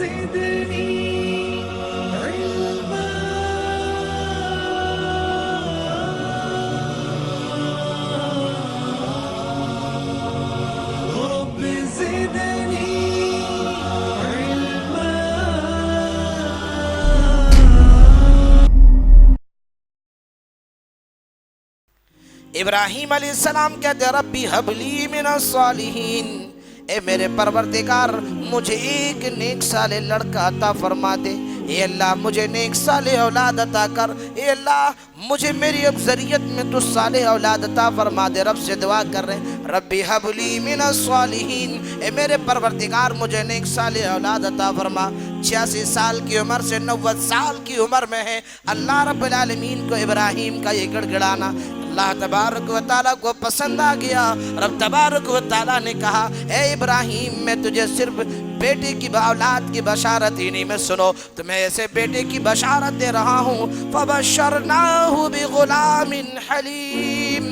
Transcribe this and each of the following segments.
زدني علما رب زدني علما. ابراہیم علیہ السلام کہتے ہیں ربی حبلی من الصالحین، اے میرے پروردگار مجھے ایک نیک صالح لڑکا عطا فرما دے، اے اللہ مجھے نیک صالح اولاد عطا کر، اے اللہ مجھے میری اکثریت میں تو صالح اولاد عطا فرما دے۔ رب سے دعا کر رہے ہیں ربی حبلی من الصالحین، اے میرے پروردگار مجھے نیک صالح اولاد عطا فرما۔ 86 سال کی عمر سے 90 سال کی عمر میں ہے اللہ رب العالمین کو ابراہیم کا یہ گڑ گڑانا اللہ تبارک و تعالیٰ کو پسند آ گیا۔ رب تبارک و تعالیٰ نے کہا اے ابراہیم میں تجھے صرف بیٹے کی اولاد کی بشارت ہی نہیں، میں سنو تمہیں ایسے بیٹے کی بشارت دے رہا ہوں فَبَشَّرْنَاهُ بِغُلَامٍ حَلِيمٍ،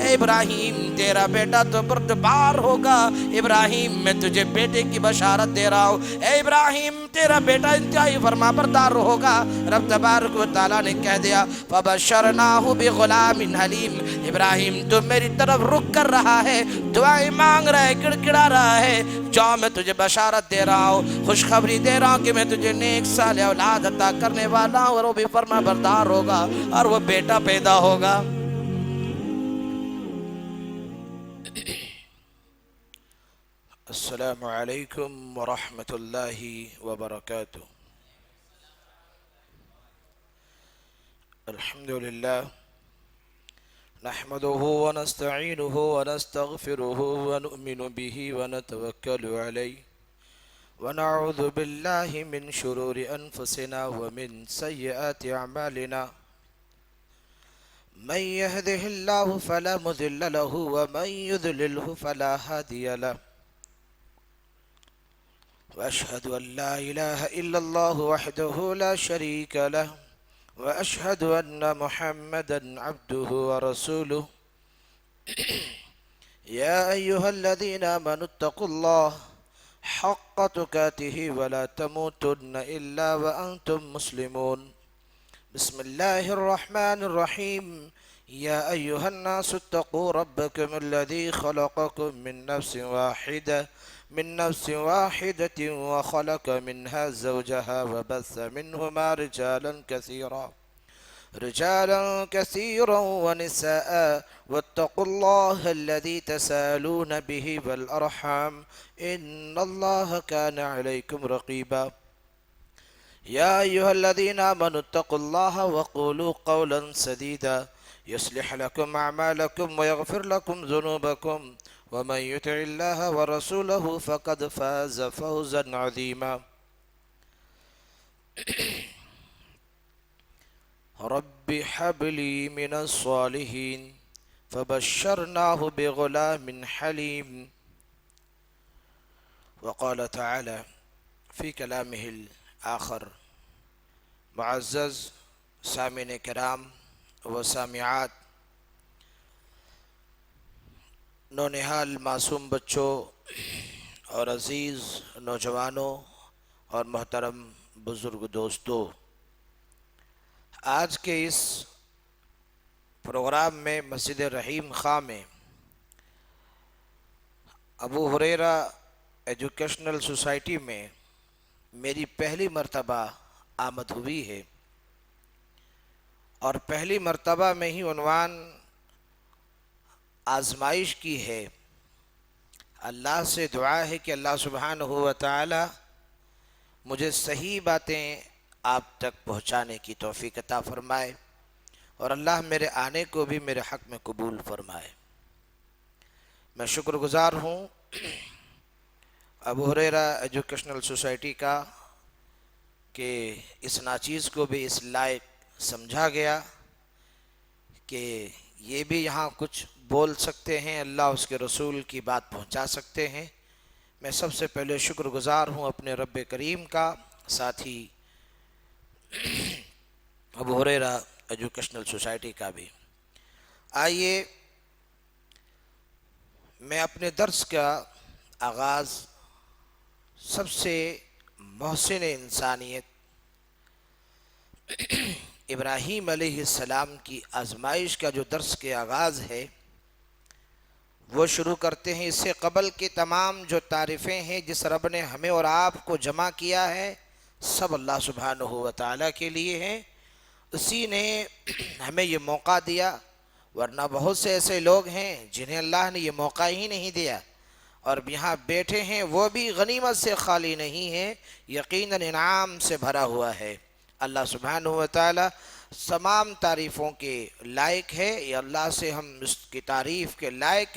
اے ابراہیم تیرا بیٹا تو بردبار ہوگا۔ ابراہیم میں تجھے بیٹے کی بشارت دے رہا ہوں، اے ابراہیم تیرا بیٹا انتہائی فرما بردار ہوگا۔ رب تبارک و تعالیٰ نے کہہ دیا فَبَشَّرْنَاهُ بِغُلَامٍ حَلِيمٍ، ابراہیم تو میری طرف رک کر رہا ہے، دعائیں مانگ رہا ہے، گڑگڑا رہا ہے، جاؤ میں تجھے بشارت دے رہا ہوں، خوشخبری دے رہا ہوں کہ میں تجھے نیک صالح اولاد عطا کرنے والا ہوں، اور وہ بھی فرما بردار ہوگا اور وہ بیٹا پیدا ہوگا۔ السلام علیکم ورحمۃ اللہ وبرکاتہ۔ الحمدللہ نحمده ونستعینه ونستغفره ونؤمن به ونتوکل علیہ ونعوذ باللہ من شرور انفسنا ومن سیئات اعمالنا، من يهده الله فلا مضل له ومن يضلله فلا هادي له، وأشهد أن لا إله إلا الله وحده لا شريك له، وأشهد أن محمدًا عبده ورسوله، يا أيها الذين آمنوا اتقوا الله حق تقاته ولا تموتن إلا وأنتم مسلمون، بسم الله الرحمن الرحيم، يا أيها الناس اتقوا ربكم الذي خلقكم من نفس واحدة وخلق منها زوجها وبث منهما رجالا كثيرا ونساء، واتقوا الله الذي تسالون به والأرحام إن الله كان عليكم رقيبا، يا أيها الذين آمنوا اتقوا الله وقولوا قولا سديدا يصلح لكم أعمالكم ويغفر لكم ذنوبكم، ومن يطع الله ورسوله فقد فاز فوزا عظيما۔ رب هب لي من الصالحين فبشرناه بغلام حليم۔ وقال تعالى في كلامه الآخر، معزز سامعین کرام و سامعات، نونہال معصوم بچوں اور عزیز نوجوانوں اور محترم بزرگ دوستوں، آج کے اس پروگرام میں مسجد رحیم خاں میں ابو ہریرہ ایجوکیشنل سوسائٹی میں میری پہلی مرتبہ آمد ہوئی ہے، اور پہلی مرتبہ میں ہی عنوان آزمائش کی ہے۔ اللہ سے دعا ہے کہ اللہ سبحانہ و تعالی مجھے صحیح باتیں آپ تک پہنچانے کی توفیق عطا فرمائے، اور اللہ میرے آنے کو بھی میرے حق میں قبول فرمائے۔ میں شکر گزار ہوں ابو ہریرہ ایجوکیشنل سوسائٹی کا کہ اس ناچیز کو بھی اس لائق سمجھا گیا کہ یہ بھی یہاں کچھ بول سکتے ہیں، اللہ اس کے رسول کی بات پہنچا سکتے ہیں۔ میں سب سے پہلے شکر گزار ہوں اپنے رب کریم کا، ساتھ ہی ابو ہریرہ ایجوکیشنل سوسائٹی کا بھی۔ آئیے میں اپنے درس کا آغاز سب سے محسن انسانیت ابراہیم علیہ السلام کی آزمائش کا جو درس کے آغاز ہے وہ شروع کرتے ہیں۔ اس سے قبل کے تمام جو تعریفیں ہیں جس رب نے ہمیں اور آپ کو جمع کیا ہے سب اللہ سبحانہ و تعالیٰ کے لیے ہیں۔ اسی نے ہمیں یہ موقع دیا، ورنہ بہت سے ایسے لوگ ہیں جنہیں اللہ نے یہ موقع ہی نہیں دیا اور یہاں بیٹھے ہیں، وہ بھی غنیمت سے خالی نہیں ہیں، یقیناً انعام سے بھرا ہوا ہے۔ اللہ سبحانہ و تعالیٰ تمام تعریفوں کے لائق ہے۔ یہ اللہ سے ہم اس کی تعریف کے لائق،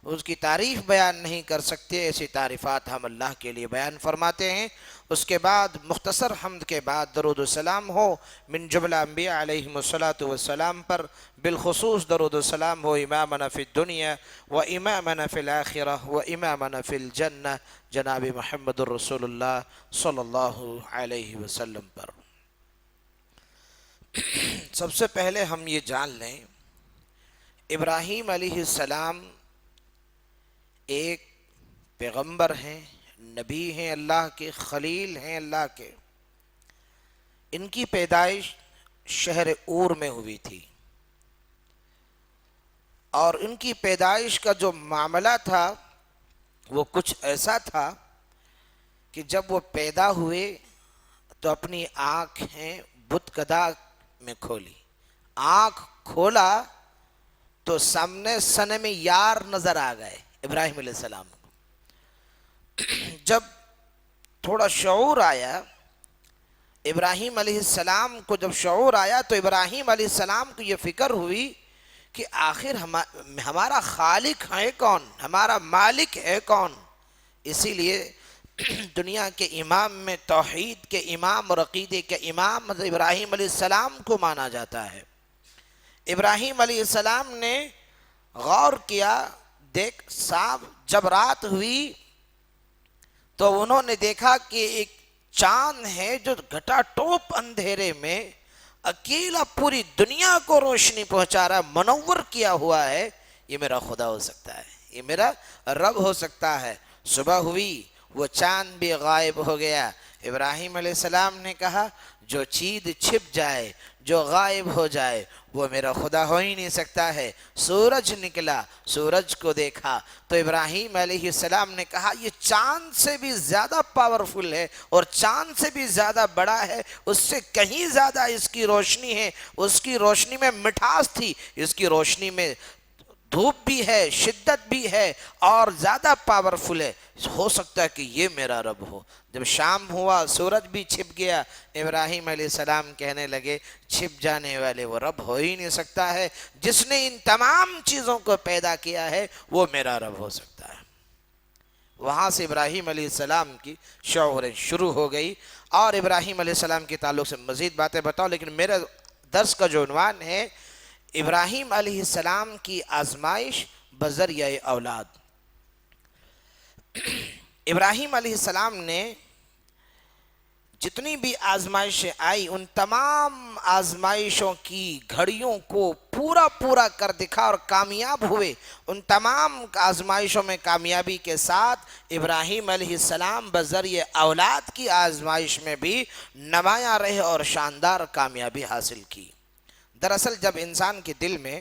اس کی تعریف بیان نہیں کر سکتے، ایسی تعریفات ہم اللہ کے لیے بیان فرماتے ہیں۔ اس کے بعد مختصر حمد کے بعد درود و سلام ہو من جملہ انبیاء علیہم السلام پر، بالخصوص درود و سلام ہو امامنا فی الدنیا و امامنا فی الآخرہ و امامنا فی الجنہ جناب محمد الرسول اللہ صلی اللہ علیہ وسلم پر۔ سب سے پہلے ہم یہ جان لیں، ابراہیم علیہ السلام ایک پیغمبر ہیں، نبی ہیں، اللہ کے خلیل ہیں اللہ کے۔ ان کی پیدائش شہر اور میں ہوئی تھی، اور ان کی پیدائش کا جو معاملہ تھا وہ کچھ ایسا تھا کہ جب وہ پیدا ہوئے تو اپنی آنکھیں بت کدا میں کھولی، آنکھ کھولا تو سامنے صنم یار نظر آ گئے ابراہیم علیہ السلام کو۔ جب تھوڑا شعور آیا ابراہیم علیہ السلام کو، جب شعور آیا تو ابراہیم علیہ السلام کو یہ فکر ہوئی کہ آخر ہمارا خالق ہے کون، ہمارا مالک ہے کون۔ اسی لیے دنیا کے امام میں توحید کے امام اور عقیدے کے امام حضرت ابراہیم علیہ السلام کو مانا جاتا ہے۔ ابراہیم علیہ السلام نے غور کیا، دیکھ صاحب جب رات ہوئی تو انہوں نے دیکھا کہ ایک چاند ہے جو گھٹا ٹوپ اندھیرے میں اکیلا پوری دنیا کو روشنی پہنچا رہا ہے، منور کیا ہوا ہے۔ یہ میرا خدا ہو سکتا ہے، یہ میرا رب ہو سکتا ہے۔ صبح ہوئی، وہ چاند بھی غائب ہو گیا۔ ابراہیم علیہ السلام نے کہا جو چیز چھپ جائے، جو غائب ہو جائے، وہ میرا خدا ہو ہی نہیں سکتا ہے۔ سورج نکلا، سورج کو دیکھا تو ابراہیم علیہ السلام نے کہا یہ چاند سے بھی زیادہ پاورفل ہے اور چاند سے بھی زیادہ بڑا ہے، اس سے کہیں زیادہ اس کی روشنی ہے، اس کی روشنی میں مٹھاس تھی، اس کی روشنی میں دھوپ بھی ہے، شدت بھی ہے اور زیادہ پاورفل ہے، ہو سکتا ہے کہ یہ میرا رب ہو۔ جب شام ہوا سورج بھی چھپ گیا، ابراہیم علیہ السلام کہنے لگے چھپ جانے والے وہ رب ہو ہی نہیں سکتا ہے، جس نے ان تمام چیزوں کو پیدا کیا ہے وہ میرا رب ہو سکتا ہے۔ وہاں سے ابراہیم علیہ السلام کی شعوریں شروع ہو گئی، اور ابراہیم علیہ السلام کے تعلق سے مزید باتیں بتاؤ، لیکن میرا درس کا جو عنوان ہے ابراہیم علیہ السلام کی آزمائش بذریعہ اولاد۔ ابراہیم علیہ السلام نے جتنی بھی آزمائشیں آئی ان تمام آزمائشوں کی گھڑیوں کو پورا کر دکھا اور کامیاب ہوئے۔ ان تمام آزمائشوں میں کامیابی کے ساتھ ابراہیم علیہ السلام بذریعہ اولاد کی آزمائش میں بھی نمایاں رہے اور شاندار کامیابی حاصل کی۔ دراصل جب انسان کے دل میں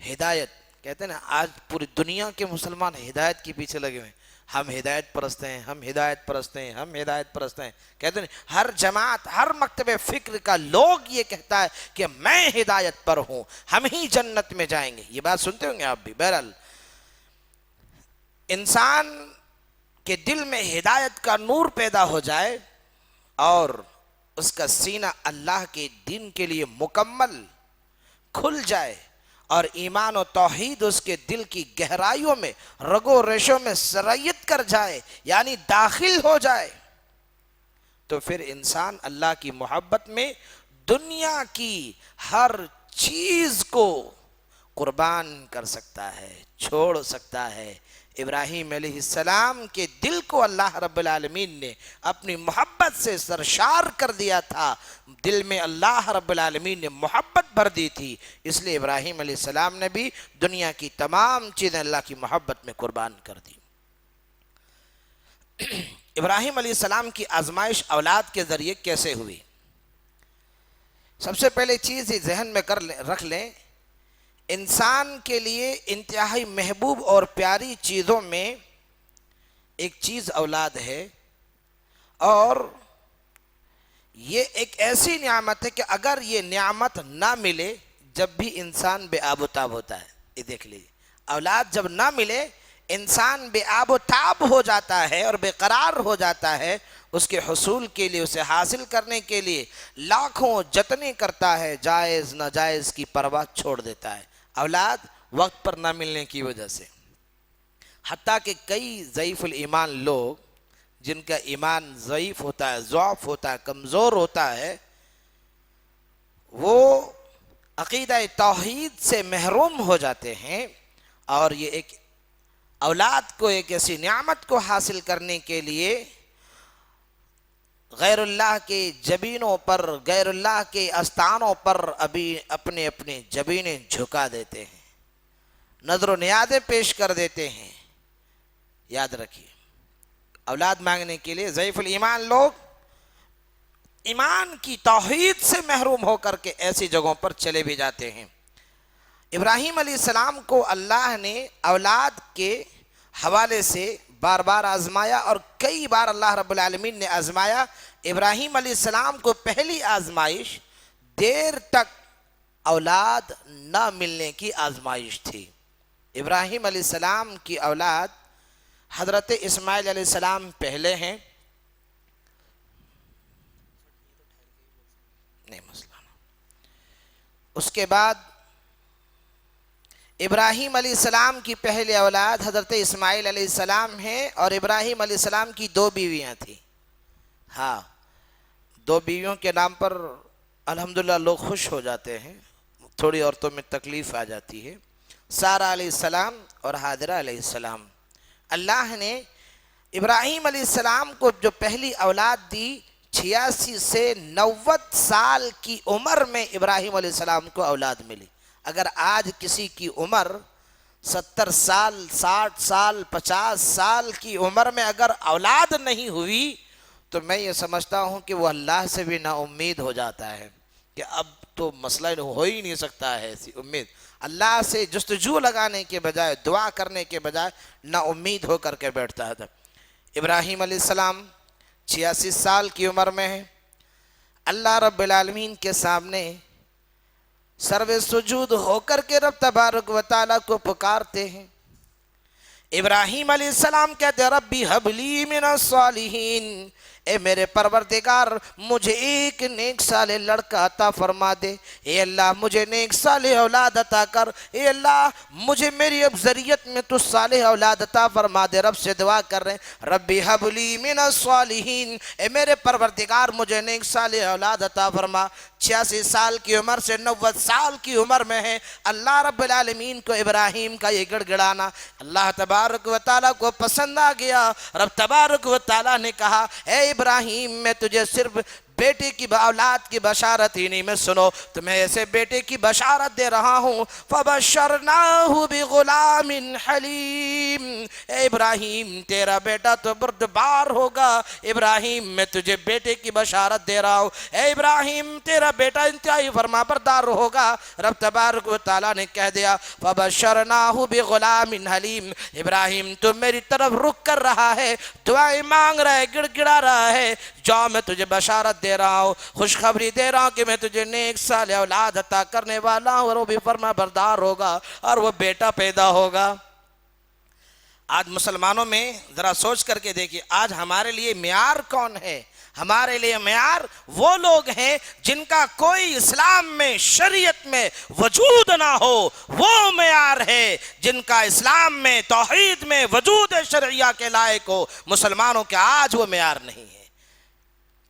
ہدایت، کہتے ہیں نا آج پوری دنیا کے مسلمان ہدایت کے پیچھے لگے ہوئے ہیں، ہم ہدایت پرست ہیں، ہم ہدایت پرست ہیں، ہم ہدایت پرست ہیں، کہتے ہیں ہر جماعت، ہر مکتب فکر کا لوگ یہ کہتا ہے کہ میں ہدایت پر ہوں، ہم ہی جنت میں جائیں گے۔ یہ بات سنتے ہوں گے آپ بھی۔ بہرحال انسان کے دل میں ہدایت کا نور پیدا ہو جائے اور اس کا سینہ اللہ کے دین کے لیے مکمل کھل جائے اور ایمان و توحید اس کے دل کی گہرائیوں میں، رگو ریشوں میں سرایت کر جائے، یعنی داخل ہو جائے، تو پھر انسان اللہ کی محبت میں دنیا کی ہر چیز کو قربان کر سکتا ہے، چھوڑ سکتا ہے۔ ابراہیم علیہ السلام کے دل کو اللہ رب العالمین نے اپنی محبت سے سرشار کر دیا تھا، دل میں اللہ رب العالمین نے محبت بھر دی تھی، اس لیے ابراہیم علیہ السلام نے بھی دنیا کی تمام چیزیں اللہ کی محبت میں قربان کر دی۔ ابراہیم علیہ السلام کی آزمائش اولاد کے ذریعے کیسے ہوئی؟ سب سے پہلے چیز یہ ذہن میں رکھ لیں، انسان کے لیے انتہائی محبوب اور پیاری چیزوں میں ایک چیز اولاد ہے، اور یہ ایک ایسی نعمت ہے کہ اگر یہ نعمت نہ ملے جب بھی انسان بے آب و تاب ہوتا ہے. یہ دیکھ لیجیے، اولاد جب نہ ملے انسان بے آب و تاب ہو جاتا ہے اور بے قرار ہو جاتا ہے. اس کے حصول کے لیے، اسے حاصل کرنے کے لیے لاکھوں جتنے کرتا ہے، جائز ناجائز کی پرواہ چھوڑ دیتا ہے. اولاد وقت پر نہ ملنے کی وجہ سے، حتیٰ کہ کئی ضعیف الایمان لوگ جن کا ایمان ضعیف ہوتا ہے، ضعف ہوتا ہے، کمزور ہوتا ہے، وہ عقیدہ توحید سے محروم ہو جاتے ہیں. اور یہ ایک اولاد کو، ایک ایسی نعمت کو حاصل کرنے کے لیے غیر اللہ کے جبینوں پر، غیر اللہ کے آستانوں پر ابھی اپنے اپنے جبینیں جھکا دیتے ہیں، نظر و نیازیں پیش کر دیتے ہیں. یاد رکھیے، اولاد مانگنے کے لیے ضعیف الایمان لوگ ایمان کی توحید سے محروم ہو کر کے ایسی جگہوں پر چلے بھی جاتے ہیں. ابراہیم علیہ السلام کو اللہ نے اولاد کے حوالے سے بار بار آزمایا، اور کئی بار اللہ رب العالمین نے آزمایا. ابراہیم علیہ السلام کو پہلی آزمائش دیر تک اولاد نہ ملنے کی آزمائش تھی. ابراہیم علیہ السلام کی اولاد حضرت اسماعیل علیہ السلام پہلے ہیں. نہیں مسئلہ. اس کے بعد ابراہیم علیہ السلام کی پہلی اولاد حضرت اسماعیل علیہ السلام ہیں، اور ابراہیم علیہ السلام کی 2 بیویاں تھیں. ہاں، 2 بیویوں کے نام پر الحمدللہ لوگ خوش ہو جاتے ہیں، تھوڑی عورتوں میں تکلیف آ جاتی ہے. سارہ علیہ السلام اور ہاجرہ علیہ السلام. اللہ نے ابراہیم علیہ السلام کو جو پہلی اولاد دی، 86 سے 90 سال کی عمر میں ابراہیم علیہ السلام کو اولاد ملی. اگر آج کسی کی عمر 70 سال، 60 سال، 50 سال کی عمر میں اگر اولاد نہیں ہوئی تو میں یہ سمجھتا ہوں کہ وہ اللہ سے بھی نا امید ہو جاتا ہے کہ اب تو مسئلہ ہو ہی نہیں سکتا ہے. ایسی امید اللہ سے جستجو لگانے کے بجائے، دعا کرنے کے بجائے نا امید ہو کر کے بیٹھتا ہے. ابراہیم علیہ السلام 86 سال کی عمر میں ہیں. اللہ رب العالمین کے سامنے سرو سجود ہو کر کے رب تبارک و تعالیٰ کو پکارتے ہیں. ابراہیم علیہ السلام کہتے ہیں ربی حب لی من الصالحین، اے میرے پروردگار مجھے ایک نیک صالح لڑکا عطا فرما دے. اے اللہ مجھے نیک صالح اولاد عطا کر. اے اللہ مجھے میری اب ذریت میں تو صالح اولاد عطا فرما دے. رب سے دعا کر رہے ہیں ربی حب لی من الصالحین، اے میرے پروردگار مجھے نیک صالح اولاد عطا فرما. 86 سال کی عمر سے 90 سال کی عمر میں ہے. اللہ رب العالمین کو ابراہیم کا یہ گڑ گڑانا اللہ تبارک و تعالیٰ کو پسند آ گیا. رب تبارک و تعالیٰ نے کہا اے ابراہیم میں تجھے صرف بیٹے کی اولاد کی بشارت ہی نہیں، میں سنو تمہیں ایسے بیٹے کی بشارت دے رہا ہوں. فَبَشَّرْنَاهُ بِغُلَامٍ حَلِيمٍ، اے ابراہیم تیرا بیٹا تو بردبار ہوگا. ابراہیم میں تجھے بیٹے کی بشارت دے رہا ہوں. اے ابراہیم تیرا بیٹا انتہائی فرما بردار ہوگا. رب تبارک و تعالیٰ نے کہہ دیا فَبَشَّرْنَاهُ بِغُلَامٍ حَلِيمٍ، ابراہیم تو میری طرف رک کر رہا ہے، دعائیں مانگ رہا ہے، گڑ گڑا رہا ہے. جاؤ میں تجھے بشارت دے رہا ہوں، خوشخبری دے رہا ہوں کہ میں تجھے نیک صالح اولاد عطا کرنے والا ہوں، اور وہ بھی فرما بردار ہوگا اور وہ بیٹا پیدا ہوگا. آج مسلمانوں میں ذرا سوچ کر کے دیکھیے، آج ہمارے لیے معیار کون ہے؟ ہمارے لیے معیار وہ لوگ ہیں جن کا کوئی اسلام میں، شریعت میں وجود نہ ہو. وہ معیار ہے جن کا اسلام میں، توحید میں وجود شرعیہ کے لائق ہو. مسلمانوں کے آج وہ معیار نہیں ہے.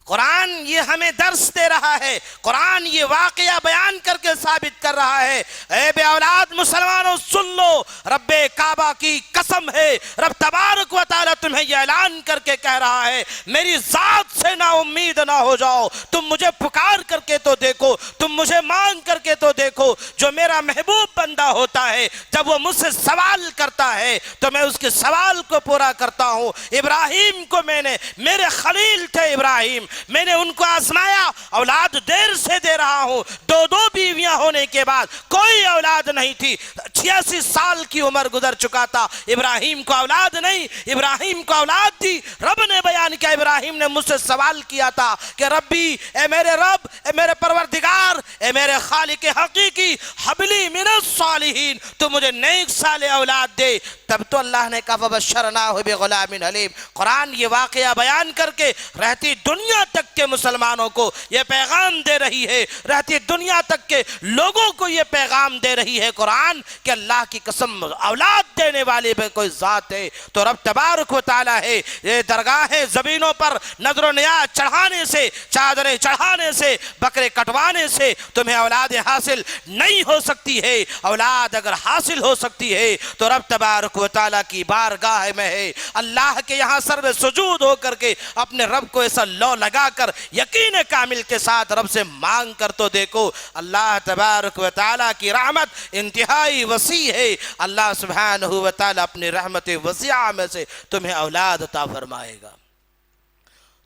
قرآن یہ ہمیں درس دے رہا ہے، قرآن یہ واقعہ بیان کر کے ثابت کر رہا ہے۔ اے بے اولاد مسلمانوں سن لو، رب کعبہ کی قسم ہے، رب تبارک و تعالیٰ تمہیں یہ اعلان کر کے کہہ رہا ہے میری ذات سے نا امید نہ ہو جاؤ، تم مجھے پکار کر کے تو دیکھو، تم مجھے مانگ کر کے تو دیکھو۔ جو میرا محبوب بندہ ہوتا ہے جب وہ مجھ سے سوال کرتا ہے تو میں اس کے سوال کو پورا کرتا ہوں۔ ابراہیم کو میں نے، میرے خلیل تھے ابراہیم، میں نے ان کو آزمایا، اولاد دیر سے دے رہا ہوں، دو بیویاں ہونے کے بعد کوئی اولاد نہیں تھی، 86 سال کی عمر گزر چکا تھا، ابراہیم کو اولاد نہیں، ابراہیم کو اولاد تھی۔ رب نے بیان کیا، ابراہیم نے مجھ سے سوال کیا تھا کہ ربی، اے میرے رب، اے میرے پروردگار، اے میرے خالق حقیقی، حبلی من الصالحین، تو مجھے نیک صالح اولاد دے۔ تب تو اللہ نے کہا فبشرناہ بغلام حلیم۔ قرآن یہ واقعہ بیان کر کے رہتی دنیا تک کے مسلمانوں کو یہ پیغام دے رہی ہے، رہتی دنیا تک کے لوگوں کو یہ پیغام دے رہی ہے قرآن کہ اللہ کی قسم اولاد دینے والے پہ کوئی ذات ہے تو رب تبارک و تعالیٰ ہے۔ یہ درگاہیں زمینوں پر نظر و نیاز چڑھانے سے، چادریں چڑھانے سے، بکرے کٹوانے سے تمہیں اولاد حاصل نہیں ہو سکتی ہے۔ اولاد اگر حاصل ہو سکتی ہے تو رب تبارک و تعالیٰ کی بارگاہ میں ہے، اللہ کے یہاں سر میں سجود ہو کر کے اپنے رب کو ایسا لو لگا کر یقین کامل کے ساتھ رب سے مانگ کر تو دیکھو۔ اللہ تبارک و تعالیٰ کی رحمت انتہائی وسیع ہے، اللہ سبحانہ و تعالیٰ اپنی رحمت وسیعہ میں سے تمہیں اولاد عطا فرمائے گا۔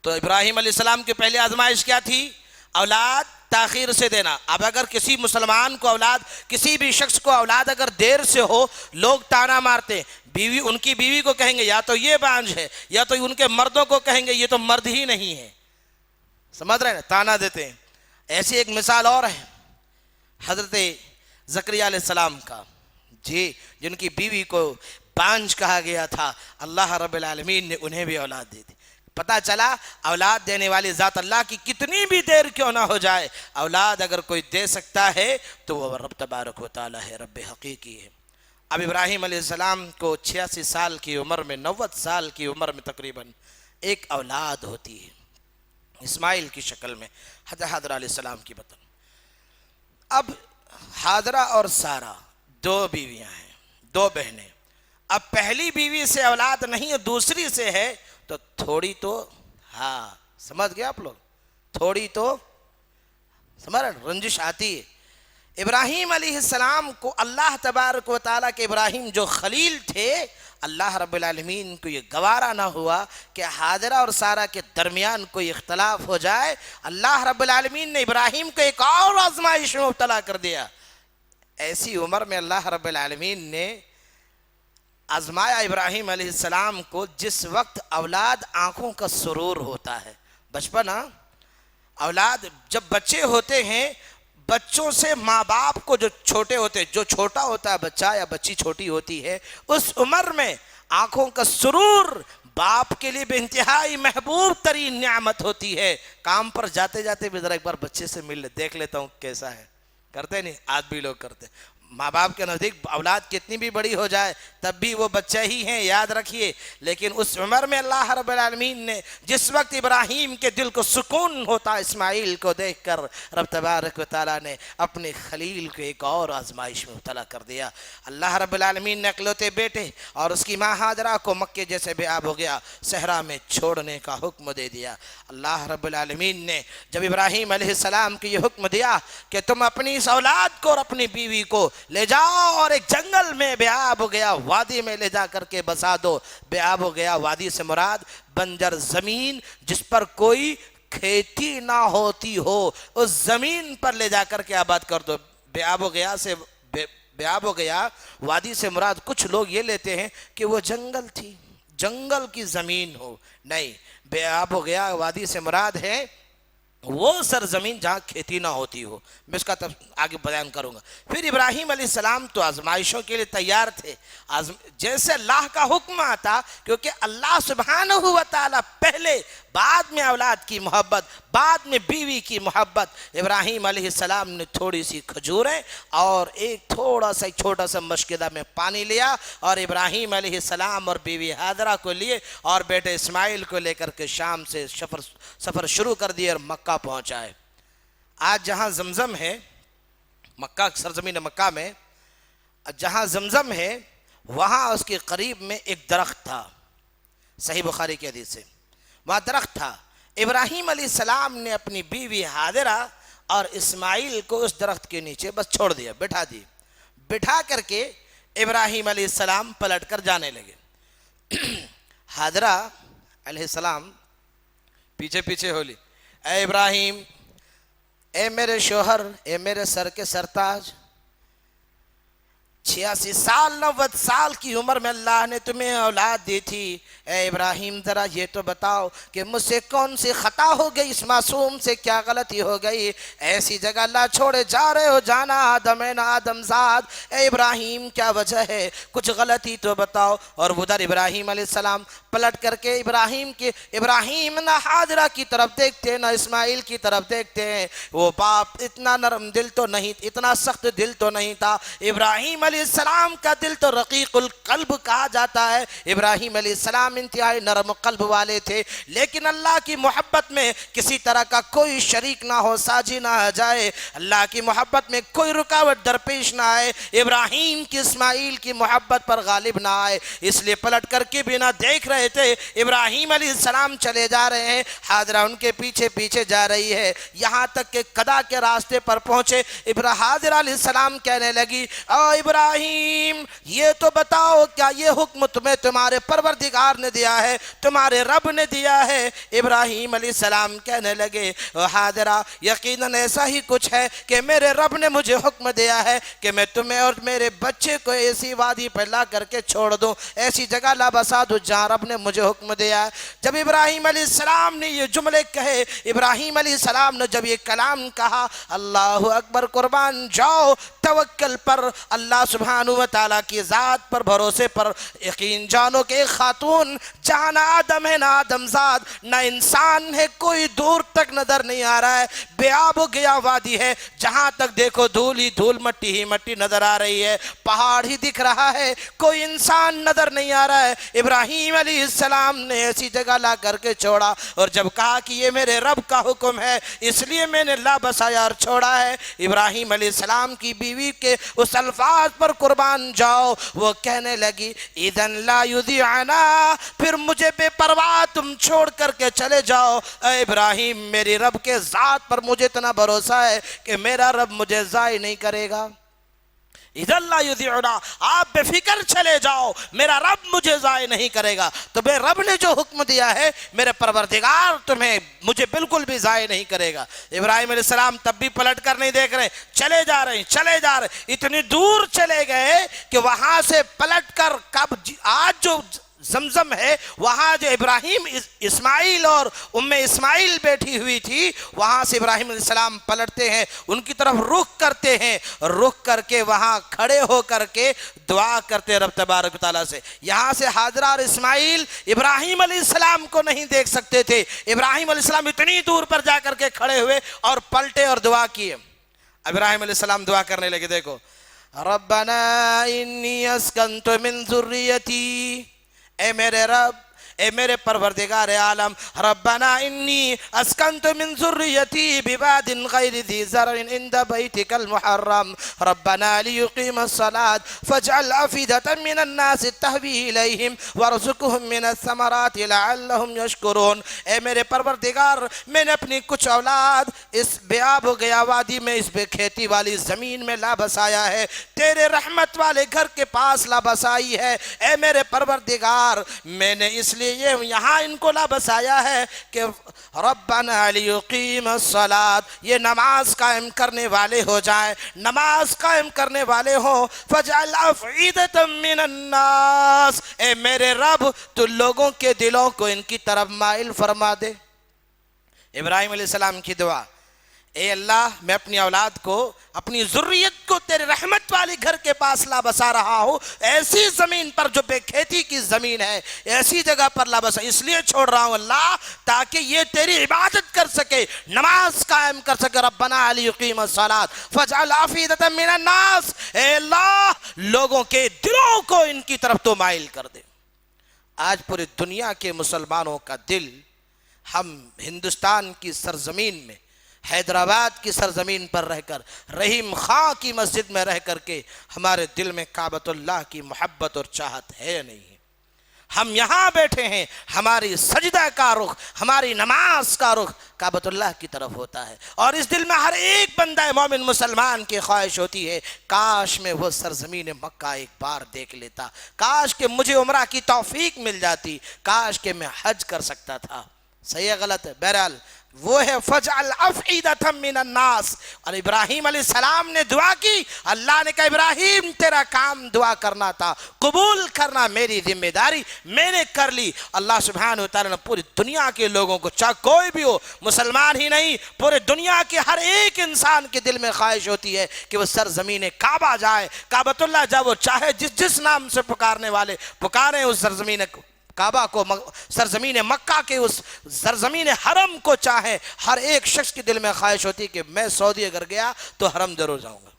تو ابراہیم علیہ السلام کی پہلی آزمائش کیا تھی؟ اولاد تاخیر سے دینا۔ اب اگر کسی مسلمان کو اولاد، کسی بھی شخص کو اولاد اگر دیر سے ہو، لوگ تانا مارتے، بیوی، ان کی بیوی کو کہیں گے یا تو یہ بانجھ ہے، یا تو ان کے مردوں کو کہیں گے یہ تو مرد ہی نہیں ہے، سمجھ رہے ہیں، تانا دیتے ہیں۔ ایسی ایک مثال اور ہے حضرت زکریا علیہ السلام کا، جی، جن کی بیوی کو بانجھ کہا گیا تھا، اللہ رب العالمین نے انہیں بھی اولاد دی تھی۔ پتہ چلا اولاد دینے والی ذات اللہ کی کتنی بھی دیر کیوں نہ ہو جائے، اولاد اگر کوئی دے سکتا ہے تو وہ رب تبارک و تعالیٰ ہے، رب حقیقی ہے۔ اب ابراہیم علیہ السلام کو 86 سال کی عمر میں، 90 سال کی عمر میں تقریباً ایک اولاد ہوتی ہے اسماعیل کی شکل میں، حضرت حاجرہ علیہ السلام کی بطن۔ اب حاجرہ اور سارہ دو بیویاں ہیں، دو بہنیں۔ اب پہلی بیوی سے اولاد نہیں ہے، دوسری سے ہے، تو تھوڑی تو، ہاں سمجھ گئے آپ لوگ، تھوڑی تو سمجھ رنجش آتی ہے۔ ابراہیم علیہ السلام کو اللہ تبارک و تعالیٰ کے، ابراہیم جو خلیل تھے، اللہ رب العالمین کو یہ گوارا نہ ہوا کہ حاجرہ اور سارہ کے درمیان کوئی اختلاف ہو جائے۔ اللہ رب العالمین نے ابراہیم کو ایک اور آزمائش میں مبتلا کر دیا۔ ایسی عمر میں اللہ رب العالمین نے آزمایا ابراہیم علیہ السلام کو جس وقت اولاد آنکھوں کا سرور ہوتا ہے، بچپن، اولاد جب بچے ہوتے ہیں، بچوں سے ماں باپ کو جو چھوٹے ہوتے، جو چھوٹا ہوتا ہے بچہ یا بچی چھوٹی ہوتی ہے، اس عمر میں آنکھوں کا سرور باپ کے لیے بے انتہائی محبوب ترین نعمت ہوتی ہے۔ کام پر جاتے جاتے بھی ذرا ایک بار بچے سے مل لے، دیکھ لیتا ہوں کیسا ہے، کرتے نہیں؟ آج بھی لوگ کرتے۔ ماں باپ کے نزدیک اولاد کتنی بھی بڑی ہو جائے تب بھی وہ بچہ ہی ہیں، یاد رکھیے۔ لیکن اس عمر میں اللہ رب العالمین نے جس وقت ابراہیم کے دل کو سکون ہوتا اسماعیل کو دیکھ کر، رب تبارک و تعالیٰ نے اپنے خلیل کو ایک اور آزمائش میں مبتلا کر دیا۔ اللہ رب العالمین نے اکلوتے بیٹے اور اس کی ماں حاجرہ کو مکے جیسے بے آب ہو گیا صحرا میں چھوڑنے کا حکم دے دیا۔ اللہ رب العالمین نے جب ابراہیم علیہ السلام کو یہ حکم دیا کہ تم اپنی اس اولاد کو اور اپنی بیوی کو لے جاؤ اور ایک جنگل میں بے آب ہو گیا وادی میں لے جا کر کے بسا دو۔ بے آب ہو گیا وادی سے مراد بنجر زمین جس پر کوئی کھیتی نہ ہوتی ہو، اس زمین پر لے جا کر کے آباد کر دو۔ بے آب ہو گیا سے بے آب ہو گیا وادی سے مراد کچھ لوگ یہ لیتے ہیں کہ وہ جنگل تھی، جنگل کی زمین ہو، نہیں، بے آب ہو گیا وادی سے مراد ہے وہ سرزمین جہاں کھیتی نہ ہوتی ہو۔ میں اس کا آگے بیان کروں گا۔ پھر ابراہیم علیہ السلام تو آزمائشوں کے لیے تیار تھے، جیسے اللہ کا حکم آتا، کیونکہ اللہ سبحانہ و تعالیٰ پہلے بعد میں اولاد کی محبت، بعد میں بیوی کی محبت۔ ابراہیم علیہ السلام نے تھوڑی سی کھجوریں اور ایک تھوڑا سا چھوٹا سا مشکدہ میں پانی لیا اور ابراہیم علیہ السلام اور بیوی ہاجرہ کو لیے اور بیٹے اسماعیل کو لے کر کے شام سے سفر شروع کر دیے اور مکہ پہنچائے۔ آج جہاں زمزم ہے، مکہ سرزمین مکہ میں جہاں زمزم ہے، وہاں اس کے قریب میں ایک درخت تھا، صحیح بخاری کی حدیث سے وہاں درخت تھا۔ ابراہیم علیہ السلام نے اپنی بیوی ہاجرہ اور اسماعیل کو اس درخت کے نیچے بس چھوڑ دیا، بٹھا دی۔ بٹھا کر کے ابراہیم علیہ السلام پلٹ کر جانے لگے۔ ہاجرہ علیہ السلام پیچھے پیچھے ہولی، اے ابراہیم، اے میرے شوہر، اے میرے سر کے سرتاج، 86 سال 90 سال کی عمر میں اللہ نے تمہیں اولاد دی تھی۔ اے ابراہیم ذرا یہ تو بتاؤ کہ مجھ سے کون سی خطا ہو گئی، اس معصوم سے کیا غلطی ہو گئی، ایسی جگہ اللہ چھوڑے جا رہے ہو، جانا آدم ہے نا آدم زاد، اے ابراہیم کیا وجہ ہے، کچھ غلطی تو بتاؤ۔ اور ادھر ابراہیم علیہ السلام پلٹ کر کے ابراہیم نہ ہاجرہ کی طرف دیکھتے نہ اسماعیل کی طرف دیکھتے ہیں۔ وہ باپ اتنا نرم دل تو نہیں، اتنا سخت دل تو نہیں تھا۔ ابراہیم علیہ السلام کا دل تو رقیق القلب کہا جاتا ہے۔ ابراہیم علیہ السلام انتہائی نرم قلب والے تھے، لیکن اللہ کی محبت میں کسی طرح کا کوئی شریک نہ ہو، ساجی نہ آ جائے، اللہ کی محبت میں کوئی رکاوٹ درپیش نہ آئے، ابراہیم کی اسماعیل کی محبت پر غالب نہ آئے، اس لیے پلٹ کر کے بھی نہ دیکھ رہے تھے۔ ابراہیم علیہ السلام چلے جا رہے ہیں، ہاجرہ ان کے پیچھے پیچھے جا رہی ہے، یہاں تک کہ قدا کے راستے پر پہنچے۔ ہاجرہ علیہ السلام کہنے لگی، او ابراہیم یہ تو بتاؤ کیا یہ حکم تمہیں تمہارے پروردگار نے دیا ہے، تمہارے رب نے دیا ہے؟ ابراہیم علیہ السلام کہنے لگے، ہاجرہ یقیناً ایسا ہی کچھ ہے کہ میرے رب نے مجھے حکم دیا ہے کہ میں تمہیں اور میرے بچے کو ایسی وادی پہ لا کر کے چھوڑ دوں، ایسی جگہ لا بسا دوں جہاں رب نے مجھے حکم دیا ہے۔ جب ابراہیم علیہ السلام نے یہ جملے کہے، ابراہیم علیہ السلام نے جب یہ کلام کہا، اللہ اکبر، قربان جاؤ توکل پر، اللہ سبحانہ وتعالیٰ کی ذات پر بھروسے پر یقین جانو کہ ایک خاتون جہاں نہ آدم ہے نہ آدم زاد، نہ انسان ہے، کوئی دور تک نظر نہیں آ رہا ہے، بے آب و گیا وادی ہے، جہاں تک دیکھو دھول ہی دھول، مٹی ہی مٹی نظر آ رہی ہے، پہاڑ ہی دکھ رہا ہے، کوئی انسان نظر نہیں آ رہا ہے۔ ابراہیم علیہ السلام نے ایسی جگہ لا کر کے چھوڑا، اور جب کہا کہ یہ میرے رب کا حکم ہے اس لیے میں نے لا بسایا اور چھوڑا ہے، ابراہیم علیہ السلام کی بیوی کے اس الفاظ پر قربان جاؤ، وہ کہنے لگی، اذن لا یضیعنا، پھر مجھے بے پرواہ تم چھوڑ کر کے چلے جاؤ۔ اے ابراہیم میری رب کے ذات پر مجھے اتنا بھروسہ ہے کہ میرا رب مجھے ضائع نہیں کرے گا۔ اذن لا یضیعنا، آپ بے فکر چلے جاؤ، میرا رب مجھے ضائع نہیں کرے گا۔ تو میرے رب نے جو حکم دیا ہے، میرے پروردگار تمہیں مجھے بالکل بھی ضائع نہیں کرے گا۔ ابراہیم علیہ السلام تب بھی پلٹ کر نہیں دیکھ رہے، چلے جا رہے اتنی دور چلے گئے کہ وہاں سے پلٹ کر آج جو زمزم ہے وہاں جو ابراہیم اسماعیل اور اسماعیل بیٹھی ہوئی تھی، وہاں سے ابراہیم علیہ السلام پلٹتے ہیں، ان کی طرف رخ کرتے ہیں، رخ کر کے وہاں کھڑے ہو کر کے دعا کرتے ہیں رب تبارک و تعالیٰ سے۔ یہاں سے ہاجرہ اور اسماعیل ابراہیم علیہ السلام کو نہیں دیکھ سکتے تھے، ابراہیم علیہ السلام اتنی دور پر جا کر کے کھڑے ہوئے اور پلٹے اور دعا کیے۔ ابراہیم علیہ السلام دعا کرنے لگے، دیکھو، ربنا انی اسکنت من ذریتی، اے میرے رب، اے میرے پروردگار عالم، ربنا انی اسکنت من ذریتی بواد غیر ذی زرع عند بیتک المحرم ربنا لیقیم الصلاة فاجعل افئدة من الناس تهوی الیہم وارزقهم من الثمرات لعلهم یشکرون۔ اے میرے پروردگار، میں نے اپنی کچھ اولاد اس بے آب و گیا وادی میں، اس بے کھیتی والی زمین میں لا بسایا ہے، تیرے رحمت والے گھر کے پاس لا بسائی ہے۔ اے میرے پروردگار، میں نے اس لیے یہ یہاں ان کو لا بسایا ہے کہ ربنا لیقیم الصلاة، یہ نماز قائم کرنے والے ہو جائیں، نماز قائم کرنے والے ہوں۔ فجعل افئدة من الناس، اے میرے رب تو لوگوں کے دلوں کو ان کی طرف مائل فرما دے۔ ابراہیم علیہ السلام کی دعا، اے اللہ میں اپنی اولاد کو اپنی ذریت کو تیرے رحمت والی گھر کے پاس لا بسا رہا ہوں، ایسی زمین پر جو بے کھیتی کی زمین ہے، ایسی جگہ پر لا بسا، اس لیے چھوڑ رہا ہوں اللہ تاکہ یہ تیری عبادت کر سکے، نماز قائم کر سکے۔ ربنا لیقیم الصلاۃ فاجعل افئدۃ من الناس، اے اللہ لوگوں کے دلوں کو ان کی طرف تو مائل کر دے۔ آج پوری دنیا کے مسلمانوں کا دل، ہم ہندوستان کی سرزمین میں، حیدرآباد کی سرزمین پر رہ کر، رحیم خان کی مسجد میں رہ کر کے ہمارے دل میں کعبۃ اللہ کی محبت اور چاہت ہے یا نہیں ہے؟ ہم یہاں بیٹھے ہیں، ہماری سجدہ کا رخ، ہماری نماز کا رخ کعبۃ اللہ کی طرف ہوتا ہے، اور اس دل میں ہر ایک بندہ مومن مسلمان کی خواہش ہوتی ہے کاش میں وہ سرزمین مکہ ایک بار دیکھ لیتا، کاش کہ مجھے عمرہ کی توفیق مل جاتی، کاش کہ میں حج کر سکتا تھا۔ صحیح ہے غلط ہے؟ بہرحال وہ ہے فَجْعَلْ أَفْئِدَةً مِّنَ النَّاسِ، اور ابراہیم علیہ السلام نے دعا کی، اللہ نے کہا ابراہیم تیرا کام دعا کرنا تھا، قبول کرنا میری ذمہ داری، میں نے کر لی۔ اللہ سبحانہ وتعالی نے پوری دنیا کے لوگوں کو، چاہے کوئی بھی ہو، مسلمان ہی نہیں، پورے دنیا کے ہر ایک انسان کے دل میں خواہش ہوتی ہے کہ وہ سرزمین کعبہ جائے، کعبۃ اللہ جائے، وہ چاہے جس نام سے پکارنے والے پکاریں اس سرزمین کعبہ کو، سرزمین مکہ کے اس سرزمین حرم کو چاہے، ہر ایک شخص کے دل میں خواہش ہوتی کہ میں سعودی اگر گیا تو حرم ضرور جاؤں گا۔